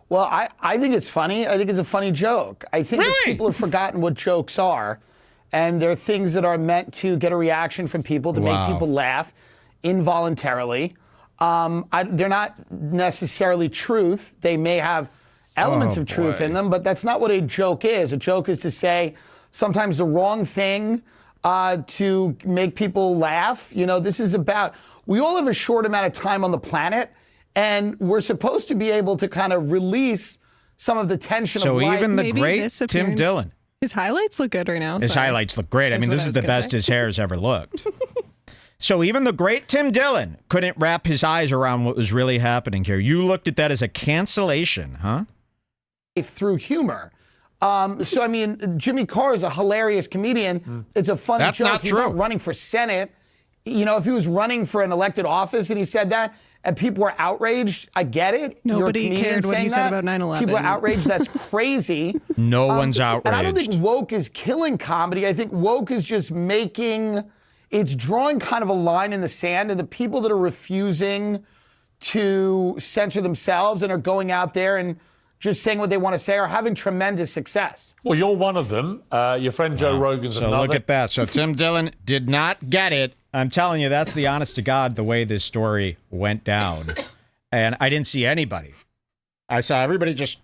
Speaker 10: Well, I think it's funny. I think it's a funny joke. I think that people have forgotten what jokes are. And they're things that are meant to get a reaction from people, to make people laugh involuntarily. They're not necessarily truth. They may have elements of truth in them, but that's not what a joke is. A joke is to say sometimes the wrong thing to make people laugh. You know, this is about, we all have a short amount of time on the planet, and we're supposed to be able to kind of release some of the tension of life.
Speaker 1: So even the great Tim Dillon.
Speaker 2: His highlights look good right now.
Speaker 1: His highlights look great. I mean, this is the best his hair has ever looked. So even the great Tim Dillon couldn't wrap his eyes around what was really happening here. You looked at that as a cancellation, huh?
Speaker 10: Through humor. So, I mean, Jimmy Carr is a hilarious comedian. It's a funny joke.
Speaker 1: Not
Speaker 10: He's
Speaker 1: true.
Speaker 10: not running for Senate. You know, if he was running for an elected office and he said that, and people were outraged, I get it.
Speaker 2: Nobody cared what he said about 9/11.
Speaker 10: People are outraged. That's crazy.
Speaker 1: No one's outraged.
Speaker 10: And I don't think woke is killing comedy. I think woke is just it's drawing kind of a line in the sand, and the people that are refusing to censor themselves and are going out there and just saying what they want to say are having tremendous success.
Speaker 9: Well, you're one of them. Your friend Joe Rogan's another.
Speaker 1: So look at that. So Tim Dillon did not get it. I'm telling you, that's the honest to God, the way this story went down. And I didn't see anybody. I saw everybody just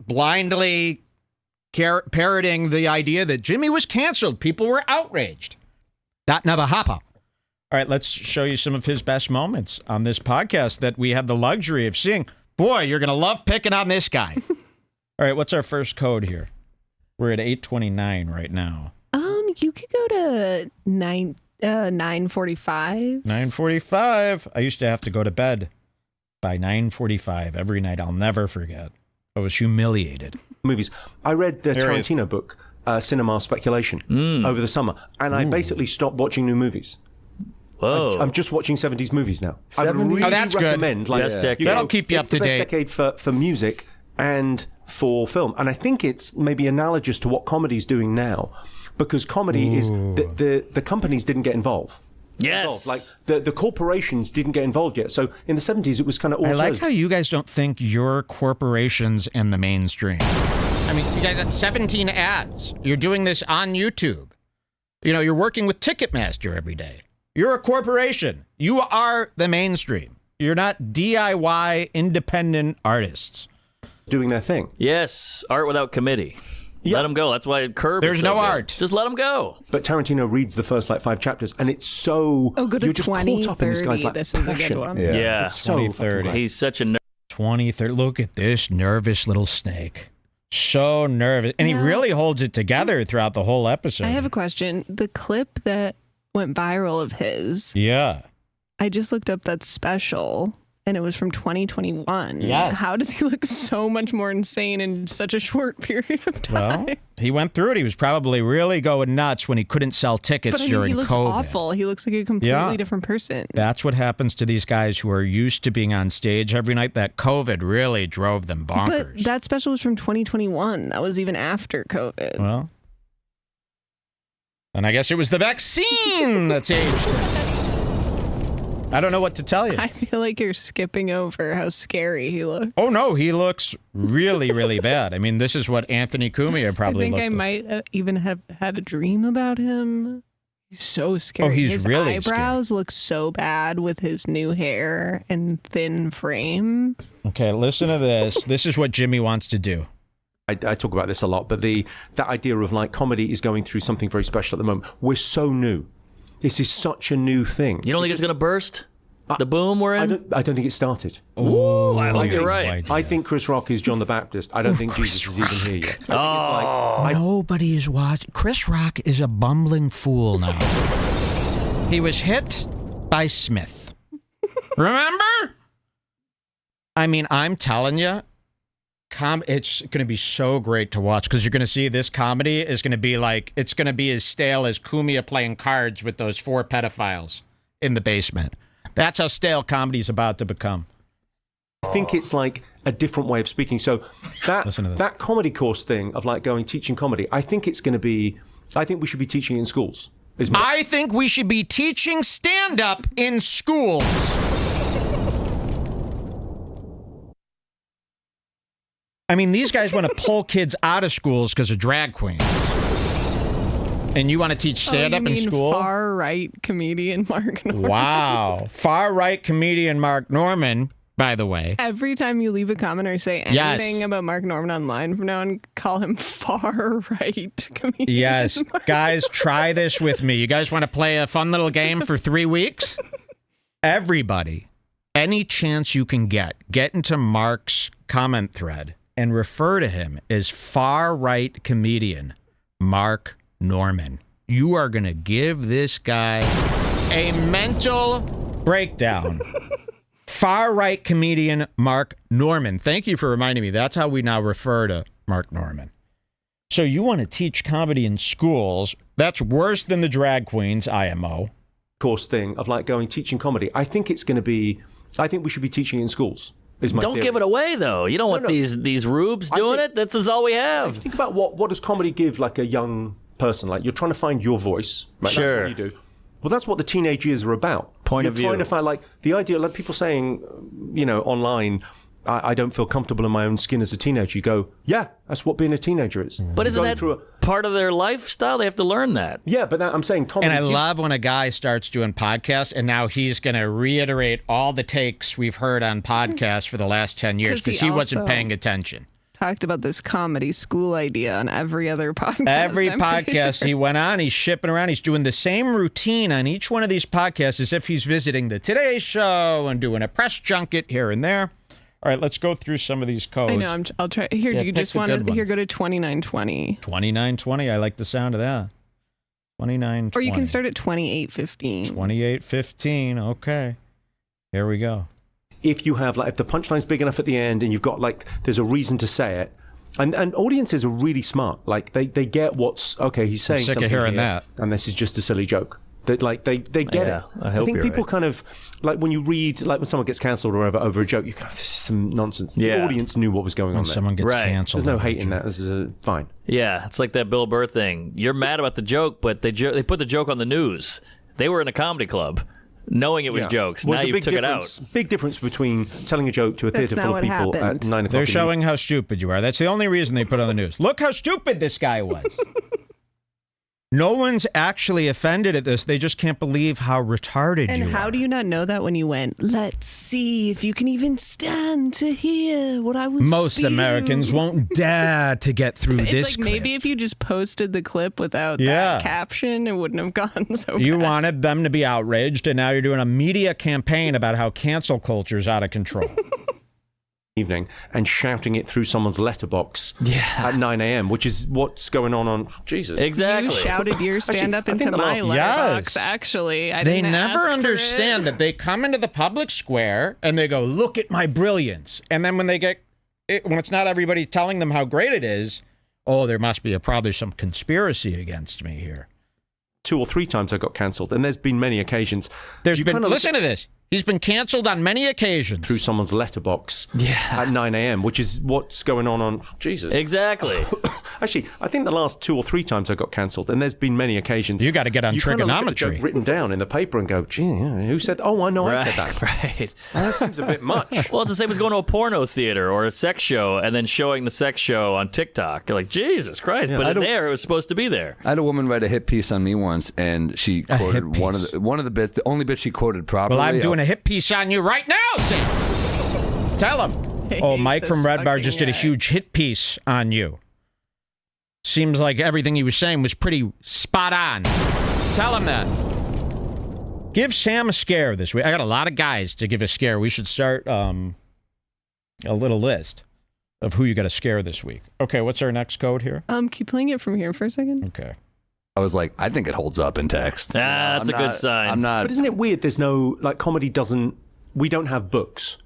Speaker 1: blindly parroting the idea that Jimmy was canceled. People were outraged. That never happened. All right, let's show you some of his best moments on this podcast that we had the luxury of seeing. Boy, you're going to love picking on this guy. All right, what's our first code here? We're at 829 right now.
Speaker 2: You could go to 9:45.
Speaker 1: 9:45. I used to have to go to bed by 9:45 every night. I'll never forget. I was humiliated.
Speaker 3: Movies. I read the Tarantino book, Cinema Speculation, over the summer, and I basically stopped watching new movies.
Speaker 4: Whoa.
Speaker 3: I'm just watching 70s movies now.
Speaker 1: 70s?
Speaker 3: I really
Speaker 1: that's
Speaker 3: recommend,
Speaker 1: good.
Speaker 3: Like,
Speaker 1: That'll keep you up to date.
Speaker 3: It's the best decade for music and for film. And I think it's maybe analogous to what comedy's doing now, because comedy is the companies didn't get involved.
Speaker 4: Yes.
Speaker 3: Like the corporations didn't get involved yet. So in the 70s, it was kind of all
Speaker 1: I like how you guys don't think you're corporations and the mainstream. I mean, you guys got 17 ads. You're doing this on YouTube. You know, you're working with Ticketmaster every day. You're a corporation. You are the mainstream. You're not DIY independent artists.
Speaker 3: Doing their thing.
Speaker 4: Yes, art without committee. Yeah. Let them go. That's why Curb
Speaker 1: There's
Speaker 4: is so
Speaker 1: no
Speaker 4: good.
Speaker 1: art.
Speaker 4: Just let them go.
Speaker 3: But Tarantino reads the first 5 chapters, and it's so
Speaker 2: you're
Speaker 3: just
Speaker 2: 20,
Speaker 3: caught up in this guy's
Speaker 2: 30. This is a good one.
Speaker 4: Yeah.
Speaker 3: It's so
Speaker 1: 2030.
Speaker 4: He's such a
Speaker 1: 2030. Look at this nervous little snake. So nervous. And he really holds it together throughout the whole episode.
Speaker 2: I have a question. The clip that went viral of his.
Speaker 1: Yeah.
Speaker 2: I just looked up that special, and it was from 2021.
Speaker 1: Yes.
Speaker 2: How does he look so much more insane in such a short period of time?
Speaker 1: Well, he went through it. He was probably really going nuts when he couldn't sell tickets
Speaker 2: But I mean,
Speaker 1: during
Speaker 2: he looks
Speaker 1: COVID.
Speaker 2: awful. He looks like a completely different person.
Speaker 1: That's what happens to these guys who are used to being on stage every night. That COVID really drove them bonkers.
Speaker 2: But that special was from 2021. That was even after COVID.
Speaker 1: Well, and I guess it was the vaccine that's aged him. I don't know what to tell you.
Speaker 2: I feel like you're skipping over how scary he looks.
Speaker 1: Oh, no, he looks really, really bad. I mean, this is what Anthony Cumia probably
Speaker 2: I think
Speaker 1: looked
Speaker 2: I
Speaker 1: like.
Speaker 2: might even have had a dream about him. He's so scary.
Speaker 1: Oh, he's
Speaker 2: his
Speaker 1: really
Speaker 2: eyebrows look so bad with his new hair and thin frame.
Speaker 1: Okay, listen to this. This is what Jimmy wants to do.
Speaker 3: I talk about this a lot, but that idea of like comedy is going through something very special at the moment. We're so new. This is such a new thing.
Speaker 4: You don't think it's going to burst? The boom we're in?
Speaker 3: I don't think it started.
Speaker 4: Ooh, I hope you're right.
Speaker 3: I think Chris Rock is John the Baptist. I don't think Jesus is even here yet.
Speaker 1: Nobody is watching. Chris Rock is a bumbling fool now. He was hit by Smith. Remember? I mean, I'm telling you, it's going to be so great to watch because you're going to see this comedy is going to be like, it's going to be as stale as Cumia playing cards with those 4 pedophiles in the basement. That's how stale comedy's about to become.
Speaker 3: I think it's like a different way of speaking. So that comedy course thing of like teaching comedy, I think it's going to be I think we should be teaching it in schools.
Speaker 1: I think we should be teaching stand-up in schools. I mean, these guys want to pull kids out of schools because of drag queens. And you want to teach stand-up in school?
Speaker 2: Far-right comedian Mark Norman.
Speaker 1: Wow. Far-right comedian Mark Norman, by the way.
Speaker 2: Every time you leave a comment or say anything about Mark Norman online from now on, call him far-right comedian.
Speaker 1: Yes. Guys, try this with me. You guys want to play a fun little game for 3 weeks? Everybody, any chance you can get into Mark's comment thread and refer to him as far-right comedian Mark Norman. You are going to give this guy a mental breakdown. Far-right comedian Mark Norman. Thank you for reminding me. That's how we now refer to Mark Norman. So you want to teach comedy in schools. That's worse than the drag queens, IMO.
Speaker 3: Course thing of like teaching comedy. I think we should be teaching it in schools.
Speaker 4: Don't give it away, though. You don't want these rubes doing it. That's all we have.
Speaker 3: Think about what does comedy give like a young person? Like you're trying to find your voice. Right?
Speaker 4: Sure.
Speaker 3: That's what you do. Well, that's what the teenage years are about.
Speaker 4: Point of view.
Speaker 3: You're trying to find like the idea, like people saying, online, I don't feel comfortable in my own skin as a teenager. You go, yeah, that's what being a teenager is.
Speaker 4: But isn't that part of their lifestyle? They have to learn that.
Speaker 3: Yeah, but I'm saying comedy.
Speaker 1: And I love when a guy starts doing podcasts, and now he's going to reiterate all the takes we've heard on podcasts for the last 10 years because he wasn't paying attention.
Speaker 2: Talked about this comedy school idea on every other podcast.
Speaker 1: Every podcast he went on, he's shipping around. He's doing the same routine on each one of these podcasts as if he's visiting the Today Show and doing a press junket here and there. All right, let's go through some of these codes.
Speaker 2: I know. I'll try. Here, do you just want to? Here, go to 2920.
Speaker 1: 2920. I like the sound of that. 2920.
Speaker 2: Or you can start at 2815.
Speaker 1: 2815. Okay. Here we go.
Speaker 3: If you have if the punchline's big enough at the end and you've got there's a reason to say it, and audiences are really smart. Like they get what's okay. He's saying something.
Speaker 1: I'm sick of hearing that.
Speaker 3: And this is just a silly joke. They get it.
Speaker 4: I
Speaker 3: think people kind of when you read when someone gets cancelled or whatever over a joke, you go, this is some nonsense.
Speaker 4: Yeah.
Speaker 3: The audience knew what was going on there.
Speaker 1: Someone gets cancelled.
Speaker 3: There's no hate in that. This is fine.
Speaker 4: Yeah, it's like that Bill Burr thing. You're mad about the joke, but they put the joke on the news. They were in a comedy club, knowing it was jokes. Now you took it out.
Speaker 3: Big difference between telling a joke to a theatre full of people at 9 o'clock.
Speaker 1: They're showing how stupid you are. That's the only reason they put on the news. Look how stupid this guy was. No one's actually offended at this. They just can't believe how retarded you are.
Speaker 2: And how do you not know that when you went, let's see if you can even stand to hear what I was
Speaker 1: Most Americans won't dare to get through this clip.
Speaker 2: Maybe if you just posted the clip without that caption, it wouldn't have gone so bad.
Speaker 1: You wanted them to be outraged, and now you're doing a media campaign about how cancel culture is out of control.
Speaker 3: Evening and shouting it through someone's letterbox at 9 a.m., which is what's going on Jesus.
Speaker 4: Exactly.
Speaker 2: You shouted your stand-up into my letterbox, actually.
Speaker 1: They never understand that they come into the public square and they go, look at my brilliance. And then when when it's not everybody telling them how great it is, there must be probably some conspiracy against me here.
Speaker 3: 2 or 3 times I got cancelled, and there's been many occasions.
Speaker 1: Listen to this. He's been cancelled on many occasions.
Speaker 3: Through someone's letterbox at 9 a.m., which is what's going on Jesus.
Speaker 4: Exactly.
Speaker 3: Actually, I think the last 2 or 3 times I got cancelled, and there's been many occasions.
Speaker 1: You got to get on trigonometry.
Speaker 3: Written down in the paper and go, gee, who said, I know I said that.
Speaker 4: Right.
Speaker 3: That seems a bit much.
Speaker 4: Well, it's the same as going to a porno theater or a sex show and then showing the sex show on TikTok. You're like, Jesus Christ, but it was supposed to be there.
Speaker 5: I had a woman write a hit piece on me once, and she quoted one of the bits, the only bit she quoted properly.
Speaker 1: Well, I'm doing a hit piece on you right now, Sam. Tell him. Mike from Redbar just did a huge hit piece on you. Seems like everything he was saying was pretty spot on. Tell him that. Give Sam a scare this week. I got a lot of guys to give a scare. We should start a little list of who you got to scare this week. Okay, what's our next code here?
Speaker 2: Keep playing it from here for a second.
Speaker 1: Okay.
Speaker 5: I was like, I think it holds up in text.
Speaker 4: That's a good sign.
Speaker 5: I'm not.
Speaker 3: But isn't it weird? There's no comedy doesn't. We don't have books.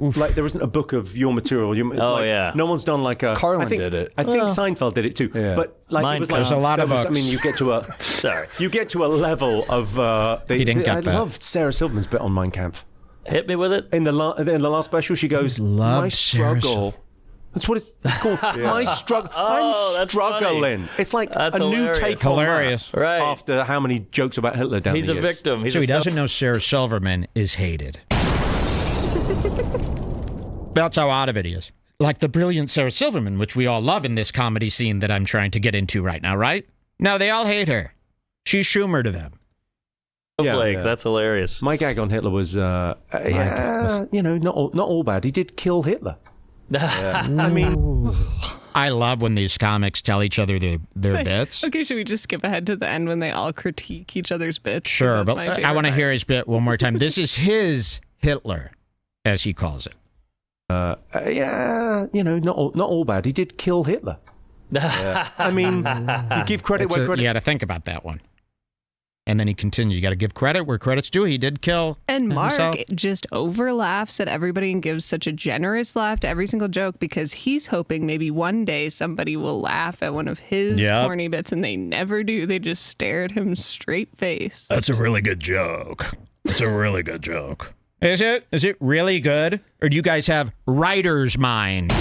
Speaker 3: Oof. Like there isn't a book of your material. No one's done like a.
Speaker 5: Carlin did it.
Speaker 3: I think Seinfeld did it too. Yeah. But it was
Speaker 1: there's a lot of books.
Speaker 3: I mean, you get to a.
Speaker 4: Sorry.
Speaker 3: You get to a level of.
Speaker 1: He didn't get that.
Speaker 3: I loved Sarah Silverman's bit on Mein Kampf.
Speaker 4: Hit me with it.
Speaker 3: In the last special, she goes, "My struggle That's what it's called. My struggle.
Speaker 4: Oh,
Speaker 3: I'm
Speaker 4: that's
Speaker 3: struggling.
Speaker 4: funny.
Speaker 3: It's like
Speaker 4: That's
Speaker 3: a
Speaker 4: hilarious.
Speaker 3: new take on
Speaker 1: Hilarious.
Speaker 3: that.
Speaker 4: Right.
Speaker 3: After how many jokes about Hitler down
Speaker 4: He's
Speaker 3: the
Speaker 4: a
Speaker 3: years.
Speaker 4: victim. He's
Speaker 1: So
Speaker 4: a
Speaker 1: he doesn't know Sarah Silverman is hated. That's how out of it he is. Like the brilliant Sarah Silverman, which we all love in this comedy scene that I'm trying to get into right now, right? No, they all hate her. She's Schumer to them.
Speaker 4: Snowflake. That's hilarious.
Speaker 3: My gag on Hitler was, not all bad. He did kill Hitler. I mean,
Speaker 1: I love when these comics tell each other their bits.
Speaker 2: Okay, should we just skip ahead to the end when they all critique each other's bits? 'Cause
Speaker 1: Sure,
Speaker 2: that's
Speaker 1: but
Speaker 2: my
Speaker 1: I
Speaker 2: favorite
Speaker 1: want to
Speaker 2: part.
Speaker 1: hear his bit one more time. This is his Hitler, as he calls it.
Speaker 3: not all bad. He did kill Hitler. I mean, you give credit where credit.
Speaker 1: You got to think about that one. And then he continues, you got to give credit where credit's due. He did kill
Speaker 2: And Mark
Speaker 1: himself.
Speaker 2: just over laughs at everybody and gives such a generous laugh to every single joke because he's hoping maybe one day somebody will laugh at one of his corny bits, and they never do. They just stare at him straight face.
Speaker 1: That's a really good joke. It's a really good joke. Is it? Is it really good? Or do you guys have writer's mind?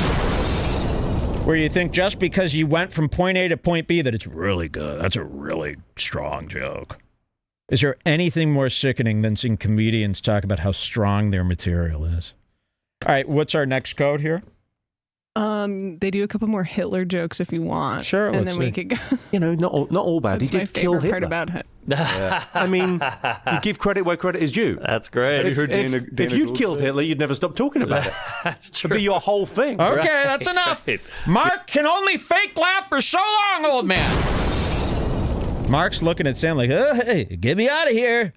Speaker 1: Where you think just because you went from point A to point B that it's really good. That's a really strong joke. Is there anything more sickening than seeing comedians talk about how strong their material is? All right, what's our next code here?
Speaker 2: They do a couple more Hitler jokes if you want.
Speaker 1: Sure,
Speaker 2: and
Speaker 1: let's
Speaker 2: then we
Speaker 1: see.
Speaker 2: could go.
Speaker 3: Not all bad.
Speaker 2: That's
Speaker 3: he
Speaker 2: my
Speaker 3: did kill
Speaker 2: favorite
Speaker 3: Hitler.
Speaker 2: part about it.
Speaker 3: I mean, you give credit where credit is due.
Speaker 4: That's great.
Speaker 3: If you'd killed Hitler, you'd never stop talking about it.
Speaker 4: That's true.
Speaker 3: It'd be your whole thing.
Speaker 1: Okay, that's enough.
Speaker 4: Right.
Speaker 1: Mark can only fake laugh for so long, old man. Mark's looking at Sam like, oh, hey, get me out of here.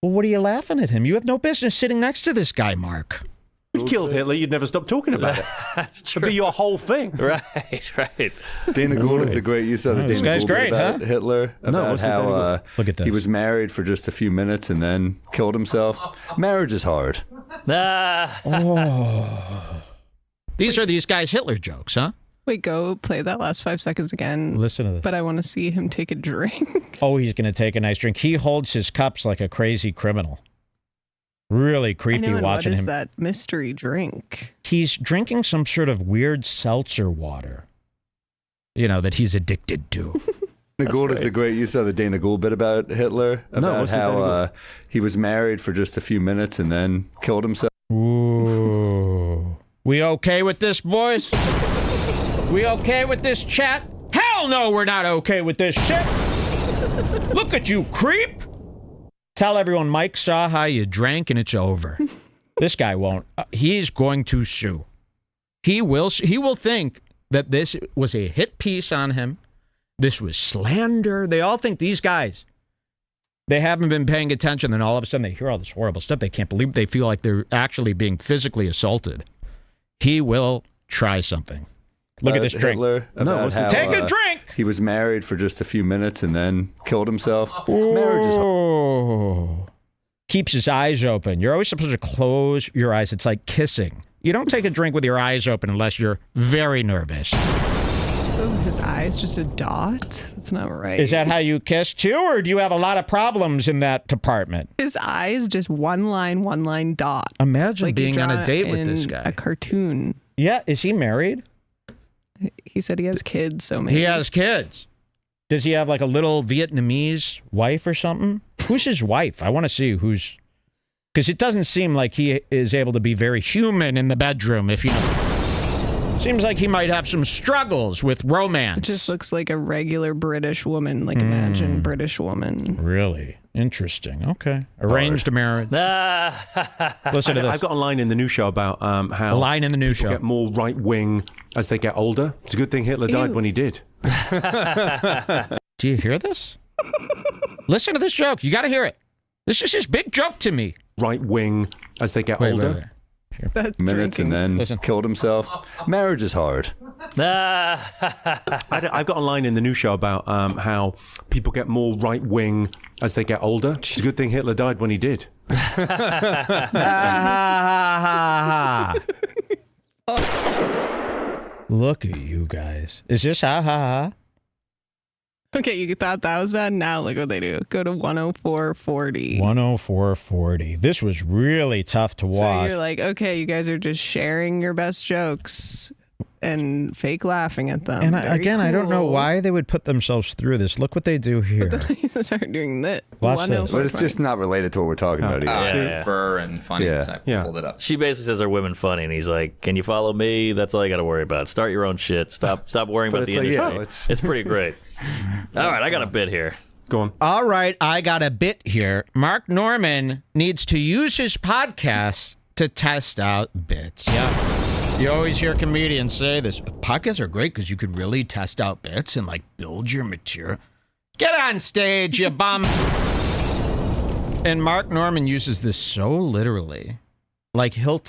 Speaker 1: Well, what are you laughing at him? You have no business sitting next to this guy, Mark.
Speaker 3: If you'd killed Hitler, you'd never stop talking about it.
Speaker 4: That's true.
Speaker 3: It'd be your whole thing.
Speaker 4: Right.
Speaker 5: Dana Gould is a great use of the
Speaker 1: This
Speaker 5: Dana
Speaker 1: guy's
Speaker 5: Gould
Speaker 1: great,
Speaker 5: about
Speaker 1: huh?
Speaker 5: Hitler, about
Speaker 3: what's the Dana
Speaker 5: how
Speaker 3: Gould?
Speaker 1: Look at this.
Speaker 5: he was married for just a few minutes and then killed himself. Marriage is hard.
Speaker 1: These are these guys' Hitler jokes, huh?
Speaker 2: Wait, go play that last 5 seconds again.
Speaker 1: Listen to this.
Speaker 2: But I want to see him take a drink.
Speaker 1: Oh, he's going to take a nice drink. He holds his cups like a crazy criminal. Really creepy
Speaker 2: I know, and
Speaker 1: watching
Speaker 2: what is
Speaker 1: him.
Speaker 2: that mystery drink?
Speaker 1: He's drinking some sort of weird seltzer water, that he's addicted to.
Speaker 5: Dana Gould is a great use of the Dana Gould bit about Hitler, about
Speaker 3: what's the Dana
Speaker 5: how he was married for just a few minutes and then killed himself.
Speaker 1: Ooh. We okay with this, boys? We okay with this chat? Hell no, we're not okay with this shit. Look at you, creep. Tell everyone Mike saw how you drank and it's over. This guy won't. He's going to sue. He will think that this was a hit piece on him. This was slander. They all think these guys, they haven't been paying attention, and all of a sudden they hear all this horrible stuff. They can't believe it. They feel like they're actually being physically assaulted. He will try something. Look at this drink.
Speaker 5: Hitler,
Speaker 1: Take a drink.
Speaker 5: He was married for just a few minutes and then killed himself. Marriage is hard.
Speaker 1: Oh. Keeps his eyes open. You're always supposed to close your eyes. It's like kissing. You don't take a drink with your eyes open unless you're very nervous.
Speaker 2: Oh, his eye's just a dot? That's not right.
Speaker 1: Is that how you kiss too, or do you have a lot of problems in that department?
Speaker 2: His eyes just one line dot.
Speaker 1: Imagine
Speaker 2: Like
Speaker 1: being on a
Speaker 2: drawn
Speaker 1: date with
Speaker 2: in
Speaker 1: this guy.
Speaker 2: A cartoon.
Speaker 1: Yeah, is he married?
Speaker 2: He said he has kids, so maybe.
Speaker 1: He has kids. Does he have like a little Vietnamese wife or something? Who's his wife? I want to see who's... Because it doesn't seem like he is able to be very human in the bedroom, if you know. Seems like he might have some struggles with romance.
Speaker 2: It just looks like a regular British woman. Like, imagine British woman.
Speaker 1: Really? Interesting. Okay. Arranged marriage. Listen to this.
Speaker 3: I've got a line in the new show about how
Speaker 1: A line in the new
Speaker 3: people
Speaker 1: show.
Speaker 3: get more right-wing as they get older. It's a good thing Hitler died when he did.
Speaker 1: Do you hear this? Listen to this joke. You got to hear it. This is his big joke to me.
Speaker 3: Right-wing as they get older.
Speaker 1: Wait.
Speaker 2: That's
Speaker 5: Minutes and then killed himself. Marriage is hard.
Speaker 3: I've got a line in the new show about how people get more right-wing as they get older. It's a good thing Hitler died when he did.
Speaker 1: Look at you guys. Is this ha ha ha?
Speaker 2: Okay, you thought that was bad? Now look what they do. Go to 104.40.
Speaker 1: 104.40. This was really tough to watch.
Speaker 2: So you're like, okay, you guys are just sharing your best jokes and fake laughing at them.
Speaker 1: And I don't know why they would put themselves through this. Look what they do here.
Speaker 2: But then they start doing that.
Speaker 1: Watch this.
Speaker 5: But it's just not related to what we're talking about here.
Speaker 11: Burr and funny. I pulled it up.
Speaker 4: She basically says, "Are women funny?" And he's like, "Can you follow me? That's all you got to worry about. Start your own shit. Stop worrying about the industry. It's pretty great." All right, I got a bit here.
Speaker 3: Go on.
Speaker 1: All right, I got a bit here. Mark Normand needs to use his podcast to test out bits. Yeah. You always hear comedians say this. Podcasts are great because you could really test out bits and, like, build your material. Get on stage, you bum. And Mark Normand uses this so literally. Like, he'll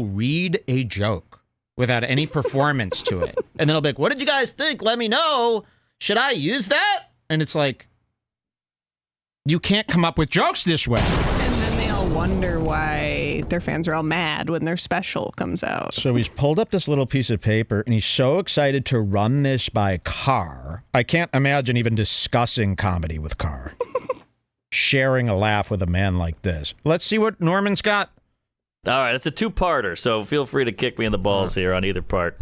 Speaker 1: read a joke without any performance to it. And then he'll be like, what did you guys think? Let me know. Should I use that? And it's like, you can't come up with jokes this way.
Speaker 2: And then they all wonder why their fans are all mad when their special comes out.
Speaker 1: So he's pulled up this little piece of paper, and he's so excited to run this by Carr. I can't imagine even discussing comedy with Carr. Sharing a laugh with a man like this. Let's see what Normand's got.
Speaker 4: All right, it's a two-parter, so feel free to kick me in the balls here on either part.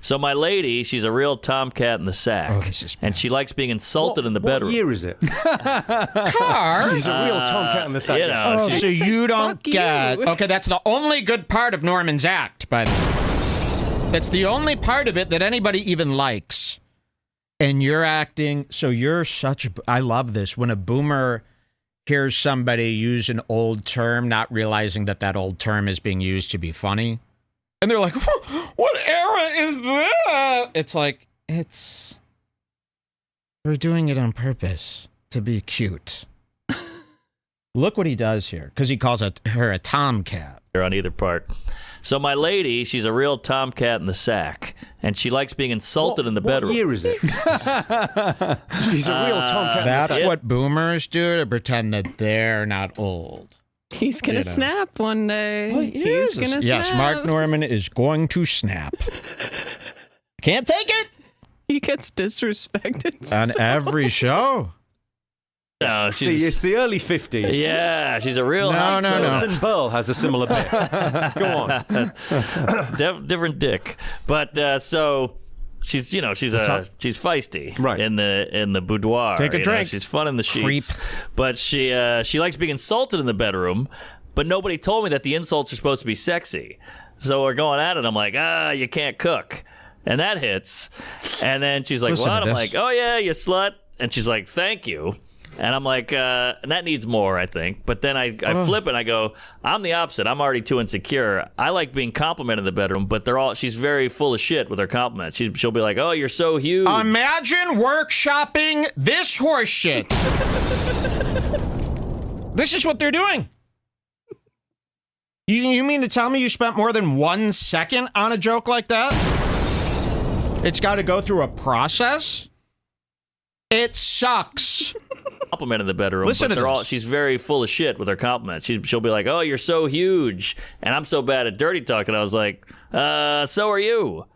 Speaker 4: So my lady, she's a real tomcat in the sack, and she likes being insulted in the bedroom.
Speaker 3: What year is it?
Speaker 1: Carr?
Speaker 3: She's a real tomcat in the sack.
Speaker 4: You know,
Speaker 1: so you don't get... Okay, that's the only good part of Normand's act, by the way. That's the only part of it that anybody even likes. And you're acting... So you're such... I love this. When a boomer hears somebody use an old term, not realizing that that old term is being used to be funny. And they're like, what era is that? It's like, we're doing it on purpose to be cute. Look what he does here, because he calls her a tomcat.
Speaker 4: On either part. So my lady, she's a real tomcat in the sack, and she likes being insulted in the bedroom.
Speaker 3: What year is it? She's a real tomcat in the sack.
Speaker 1: That's what boomers do to pretend that they're not old.
Speaker 2: He's going to snap one day.
Speaker 1: Well,
Speaker 2: He's going to snap.
Speaker 1: Yes, Mark Normand is going to snap. Can't take it.
Speaker 2: He gets disrespected
Speaker 1: on every show.
Speaker 4: No,
Speaker 3: it's the early 50s.
Speaker 4: Yeah, she's a real...
Speaker 1: No.
Speaker 3: Tim Burl has a similar bit. Go on.
Speaker 4: Different dick. But so... She's feisty,
Speaker 3: right,
Speaker 4: in the boudoir.
Speaker 1: Take a drink.
Speaker 4: She's fun in the sheets.
Speaker 1: Creep.
Speaker 4: But she likes being insulted in the bedroom. But nobody told me that the insults are supposed to be sexy. So we're going at it. I'm like, you can't cook, and that hits. And then she's like,
Speaker 1: Listen
Speaker 4: what?
Speaker 1: to
Speaker 4: I'm
Speaker 1: this.
Speaker 4: like, oh yeah, you slut. And she's like, thank you. And I'm like, and that needs more, I think. But then I flip it and I go, I'm the opposite. I'm already too insecure. I like being complimented in the bedroom, but she's very full of shit with her compliments. She'll be like, oh, you're so huge.
Speaker 1: Imagine workshopping this horse shit. This is what they're doing. You mean to tell me you spent more than 1 second on a joke like that? It's got to go through a process? It sucks.
Speaker 4: Compliment in the bedroom.
Speaker 1: Listen
Speaker 4: but
Speaker 1: to this.
Speaker 4: She's very full of shit with her compliments. She'll be like, oh, you're so huge. And I'm so bad at dirty talk. And I was like, so are you.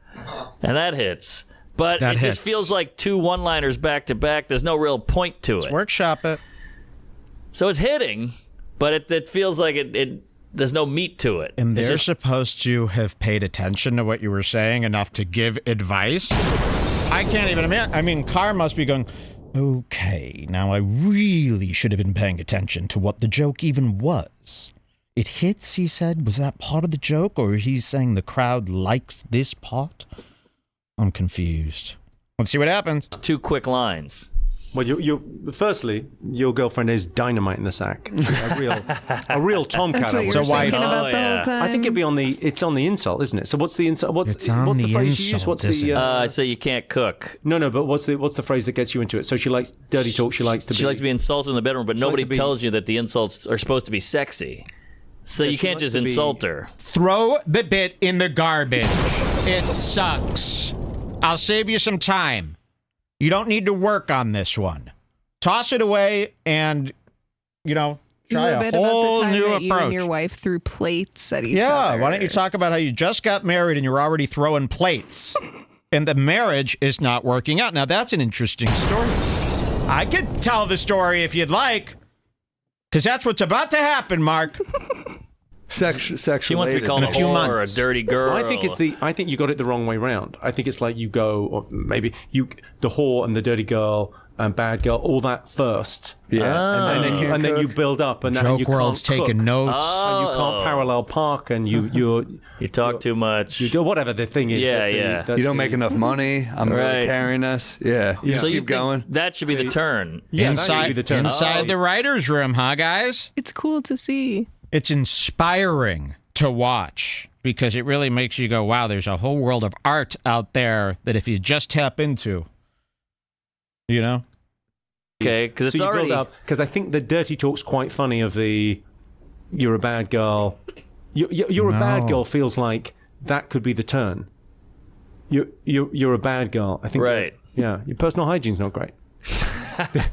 Speaker 4: And that hits. But just feels like 2 one-liners back to back. There's no real point to it.
Speaker 1: Workshop it.
Speaker 4: So it's hitting, but it feels like there's no meat to it.
Speaker 1: And they're supposed to have paid attention to what you were saying enough to give advice. I can't even imagine. I mean, Carr must be going, okay, now I really should have been paying attention to what the joke even was. It hits, he said. Was that part of the joke? Or he's saying the crowd likes this part? I'm confused. Let's see what happens.
Speaker 4: 2 quick lines.
Speaker 3: Well, firstly, your girlfriend is dynamite in the sack. A real tomcat.
Speaker 2: That's what you're thinking about the whole time.
Speaker 3: I think it's on the insult, isn't it? So what's the insult? What's the phrase you use? What's the?
Speaker 4: I say you can't cook.
Speaker 3: No, but what's the phrase that gets you into it? So she likes dirty talk. She likes to be
Speaker 4: insulted in the bedroom, but nobody tells you that the insults are supposed to be sexy. So you can't just insult her.
Speaker 1: Throw the bit in the garbage. It sucks. I'll save you some time. You don't need to work on this one. Toss it away and, try a whole new approach.
Speaker 2: You and your wife threw plates at each other.
Speaker 1: Yeah, why don't you talk about how you just got married and you're already throwing plates and the marriage is not working out. Now, that's an interesting story. I could tell the story if you'd like, because that's what's about to happen, Mark.
Speaker 4: She wants to be called a whore or a dirty girl.
Speaker 3: I think you got it the wrong way round. I think it's like you go, or maybe the whore and the dirty girl and bad girl, all that first.
Speaker 5: Yeah.
Speaker 3: And then you build up. And
Speaker 1: Joke
Speaker 3: you can't
Speaker 1: World's
Speaker 3: cook,
Speaker 1: taking notes.
Speaker 3: And you can't parallel park, and you
Speaker 4: talk too much.
Speaker 3: You do whatever the thing is.
Speaker 4: Yeah.
Speaker 5: You don't make enough money. I'm really carrying us. Yeah.
Speaker 4: So you
Speaker 5: keep going.
Speaker 4: That should be the turn.
Speaker 3: Yeah, that should be the turn.
Speaker 1: Inside the writer's room, huh, guys?
Speaker 2: It's cool to see.
Speaker 1: It's inspiring to watch because it really makes you go, wow, there's a whole world of art out there that if you just tap into, you know?
Speaker 4: Okay, because it's already...
Speaker 3: Because I think the dirty talk's quite funny of the, you're a bad girl. You're a bad girl feels like that could be the turn. You're a bad girl. I think.
Speaker 4: Right.
Speaker 3: Yeah, your personal hygiene's not great.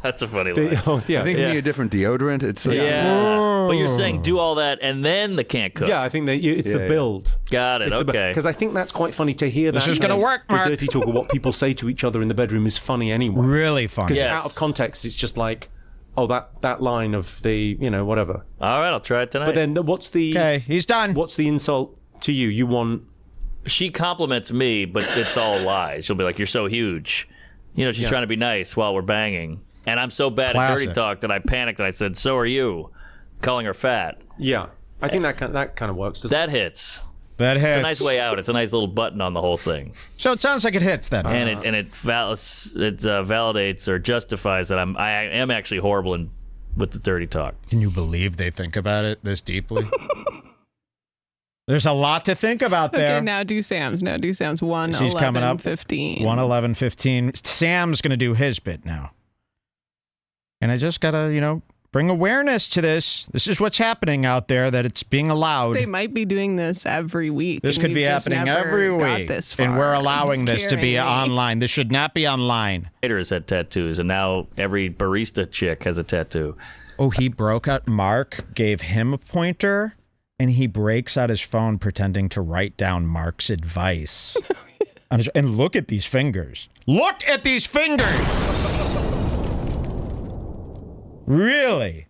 Speaker 4: That's a funny line.
Speaker 5: I think you need a different deodorant. It's like,
Speaker 4: but you're saying do all that and then the can't cook.
Speaker 3: Yeah, I think that it's the build.
Speaker 4: Got it. Okay.
Speaker 3: Because I think that's quite funny to hear.
Speaker 1: This is going to work, Mark.
Speaker 3: The dirty talk of what people say to each other in the bedroom is funny anyway.
Speaker 1: Really funny.
Speaker 3: Because out of context, it's just like, oh, that line of the, whatever.
Speaker 4: All right, I'll try it tonight.
Speaker 3: But then what's the...
Speaker 1: Okay, he's done.
Speaker 3: What's the insult to you? You want...
Speaker 4: She compliments me, but it's all lies. She'll be like, you're so huge. She's trying to be nice while we're banging. And I'm so bad at dirty talk that I panicked and I said, so are you, calling her fat.
Speaker 3: Yeah. I think that kind of works.
Speaker 4: That hits.
Speaker 1: That hits.
Speaker 4: It's a nice way out. It's a nice little button on the whole thing.
Speaker 1: So it sounds like it hits then.
Speaker 4: And it validates or justifies that I am actually horrible with the dirty talk.
Speaker 1: Can you believe they think about it this deeply? There's a lot to think about there.
Speaker 2: Okay, now do Sam's. 1,
Speaker 1: She's
Speaker 2: 11,
Speaker 1: coming up.
Speaker 2: 15.
Speaker 1: 1, 11, 15. Sam's going to do his bit now. And I just got to, bring awareness to this. This is what's happening out there, that it's being allowed.
Speaker 2: They might be doing this every week.
Speaker 1: This could be happening every week. And we're allowing this to be online. This should not be online.
Speaker 4: Waiters had tattoos, and now every barista chick has a tattoo.
Speaker 1: Oh, he broke out. Mark gave him a pointer, and he breaks out his phone pretending to write down Mark's advice. And look at these fingers. Look at these fingers! Really?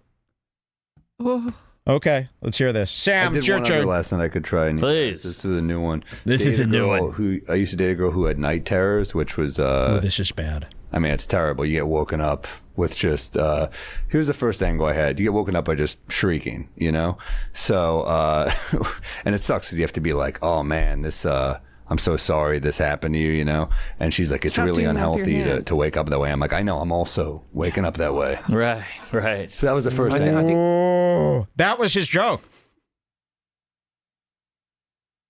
Speaker 1: Okay, let's hear this. Sam, it's your turn.
Speaker 5: Last night I could try.
Speaker 4: Please.
Speaker 5: This is a new one.
Speaker 1: This is a new one.
Speaker 5: I used to date a girl who had night terrors, which was...
Speaker 1: this is bad.
Speaker 5: I mean, it's terrible. You get woken up with just... here's the first angle I had. You get woken up by just shrieking, So, and it sucks because you have to be like, oh man, this... I'm so sorry this happened to you, And she's like, it's really unhealthy to wake up that way. I'm like, I know, I'm also waking up that way.
Speaker 4: Right.
Speaker 5: So that was the first thing.
Speaker 1: Oh, that was his joke.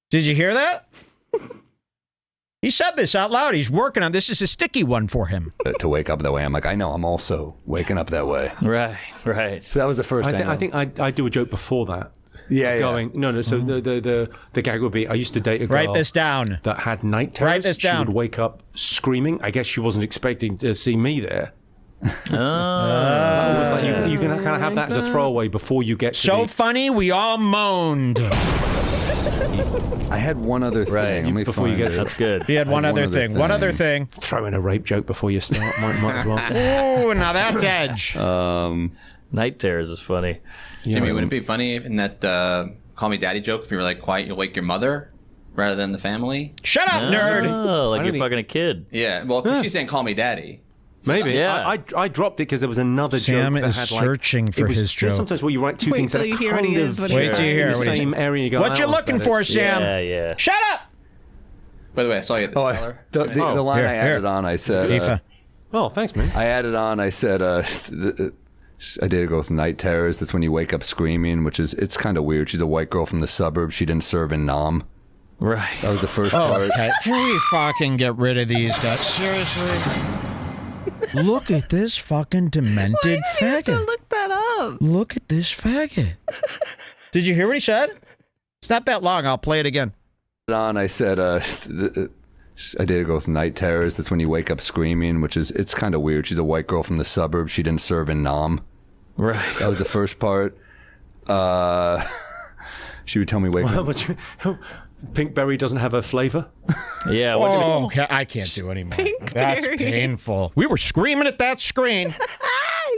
Speaker 1: Did you hear that? He said this out loud. He's working on this. Is a sticky one for him.
Speaker 5: To wake up that way. I'm like, I know, I'm also waking up that way.
Speaker 4: Right.
Speaker 5: So that was the first thing.
Speaker 3: I think I do a joke before that.
Speaker 5: Yeah.
Speaker 3: No. So the gag would be, I used to date a girl.
Speaker 1: Write this down.
Speaker 3: That had night terrors.
Speaker 1: Write this down.
Speaker 3: She would wake up screaming. I guess she wasn't expecting to see me there. It was like you can kind of have that as a throwaway before you get to
Speaker 1: funny. We all moaned.
Speaker 5: I had one other thing.
Speaker 3: Before you get to
Speaker 4: that's good.
Speaker 1: He had one other thing. One other thing.
Speaker 3: Throw in a rape joke before you start. Might as well.
Speaker 1: Oh, now that's edge.
Speaker 4: Night terrors is funny.
Speaker 11: Jimmy, wouldn't it be funny if in that call me daddy joke, if you were like quiet, you'll wake your mother rather than the family?
Speaker 1: Shut up, nerd.
Speaker 4: Oh, like you're fucking a kid.
Speaker 11: Yeah, well, because she's saying call me daddy.
Speaker 3: So maybe. I dropped it because there was another
Speaker 1: Sam
Speaker 3: joke that
Speaker 1: is
Speaker 3: had
Speaker 1: searching for his joke.
Speaker 3: Sometimes where you write two things that are kind of
Speaker 1: wait till you hear
Speaker 3: in the same area. You go,
Speaker 1: what you looking for, Sam?
Speaker 4: Yeah.
Speaker 1: Shut up.
Speaker 11: By the way, I saw you at the cellar.
Speaker 5: The line I added on, I said...
Speaker 3: oh, thanks, man.
Speaker 5: I added on, I said... I dated a girl with night terrors. That's when you wake up screaming, it's kind of weird. She's a white girl from the suburbs. She didn't serve in Nam.
Speaker 4: Right.
Speaker 5: That was the first part.
Speaker 1: Okay. Can we fucking get rid of these guys? Seriously? Look at this fucking demented faggot.
Speaker 2: You have to look that up.
Speaker 1: Look at this faggot. Did you hear what he said? It's not that long. I'll play it again.
Speaker 5: On, I said, I dated a girl with night terrors. That's when you wake up screaming, it's kind of weird. She's a white girl from the suburbs. She didn't serve in Nam.
Speaker 4: Right.
Speaker 5: That was the first part. She would tell me wake up.
Speaker 3: Pinkberry doesn't have a flavor.
Speaker 4: Yeah.
Speaker 1: Okay, I can't do anymore. That's painful. We were screaming at that screen.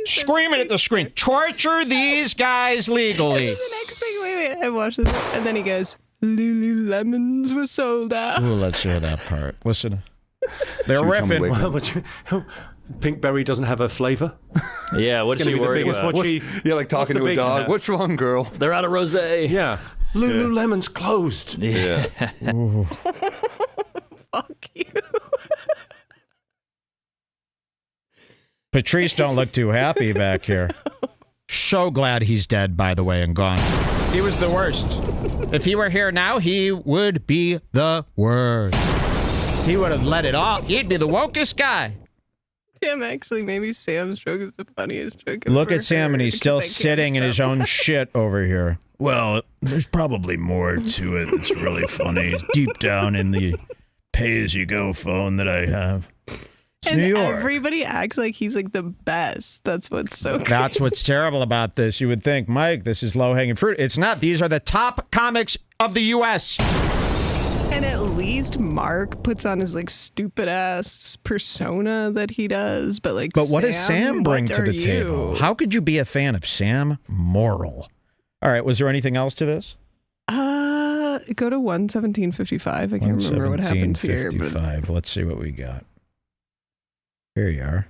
Speaker 1: Screaming at the screen. Torture these guys legally.
Speaker 2: The next thing, wait, I watched this, and then he goes, Lululemons were sold out.
Speaker 1: Ooh, let's hear that part. Listen. They're riffing.
Speaker 3: Pinkberry doesn't have a flavor.
Speaker 4: Yeah, what's she worried about?
Speaker 5: Yeah, like talking to a dog. What's wrong, girl?
Speaker 4: They're out of rosé.
Speaker 3: Yeah. Lululemon's closed.
Speaker 4: Yeah.
Speaker 2: Fuck you.
Speaker 1: Patrice don't look too happy back here. So glad he's dead, by the way, and gone. He was the worst. If he were here now, he would be the worst. He would have let it all. He'd be the wokest guy.
Speaker 2: Damn, actually, maybe Sam's joke is the funniest joke I've
Speaker 1: Look
Speaker 2: ever
Speaker 1: at Sam, and he's still sitting in his own shit over here. Well, there's probably more to it that's really funny. Deep down in the pay-as-you-go phone that I have. It's
Speaker 2: and
Speaker 1: New York.
Speaker 2: Everybody acts like he's like the best. That's what's so crazy.
Speaker 1: That's what's terrible about this. You would think, Mike, this is low-hanging fruit. It's not. These are the top comics of the U.S.
Speaker 2: And at least Mark puts on his like stupid ass persona that he does, but
Speaker 1: what does Sam bring to the table? How could you be a fan of Sam Morril? All right, was there anything else to this?
Speaker 2: Go to 117.55. I can't remember what happens here.
Speaker 1: 117.55. Let's see what we got. Here you are.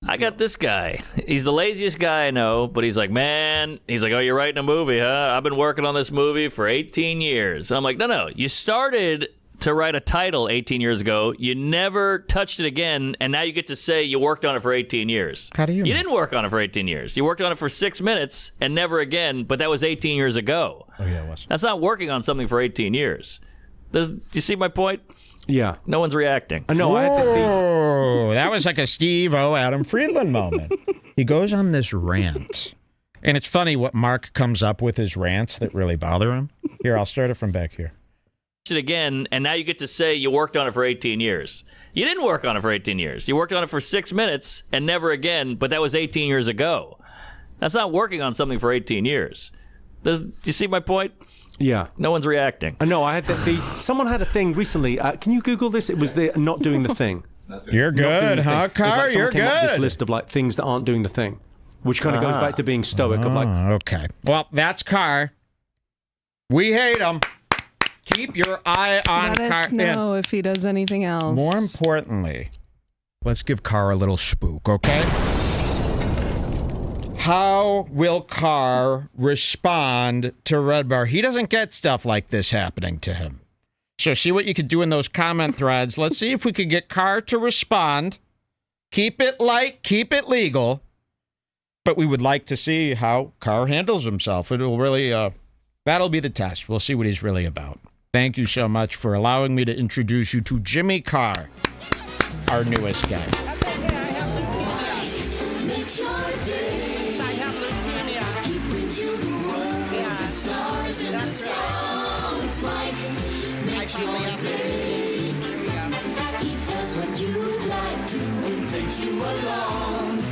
Speaker 4: I got this guy. He's the laziest guy I know, but he's like, man, he's like, oh, you're writing a movie, huh? I've been working on this movie for 18 years. And I'm like, no, you started to write a title 18 years ago. You never touched it again, and now you get to say you worked on it for 18 years.
Speaker 1: How do you know?
Speaker 4: You didn't work on it for 18 years. You worked on it for 6 minutes and never again, but that was 18 years ago.
Speaker 1: Oh, yeah, it was.
Speaker 4: That's not working on something for 18 years. Do you see my point?
Speaker 3: Yeah.
Speaker 4: No one's reacting.
Speaker 3: No,
Speaker 1: Whoa, that was like a Steve-O Adam Friedland moment. He goes on this rant. And it's funny what Mark comes up with his rants that really bother him. Here, I'll start it from back here.
Speaker 4: It again, and now you get to say you worked on it for 18 years. You didn't work on it for 18 years. You worked on it for 6 minutes and never again, but that was 18 years ago. That's not working on something for 18 years. Do you see my point?
Speaker 3: Yeah.
Speaker 4: No one's reacting.
Speaker 3: No, I had someone had a thing recently. Can you Google this? It was the not doing the thing.
Speaker 1: You're good, huh, Carr? You're
Speaker 3: came up with
Speaker 1: good.
Speaker 3: This list of like things that aren't doing the thing, which kind of goes back to being stoic. Of like,
Speaker 1: okay. Well, that's Carr. We hate him. Keep your eye on
Speaker 2: Let
Speaker 1: Carr.
Speaker 2: us know if he does anything else.
Speaker 1: More importantly, let's give Carr a little spook, okay? How will Carr respond to Redbar? He doesn't get stuff like this happening to him. So see what you could do in those comment threads. Let's see if we could get Carr to respond. Keep it light, keep it legal. But we would like to see how Carr handles himself. It'll really, that'll be the test. We'll see what he's really about. Thank you so much for allowing me to introduce you to Jimmy Carr, our newest guy.
Speaker 12: He does what you like to and takes you along.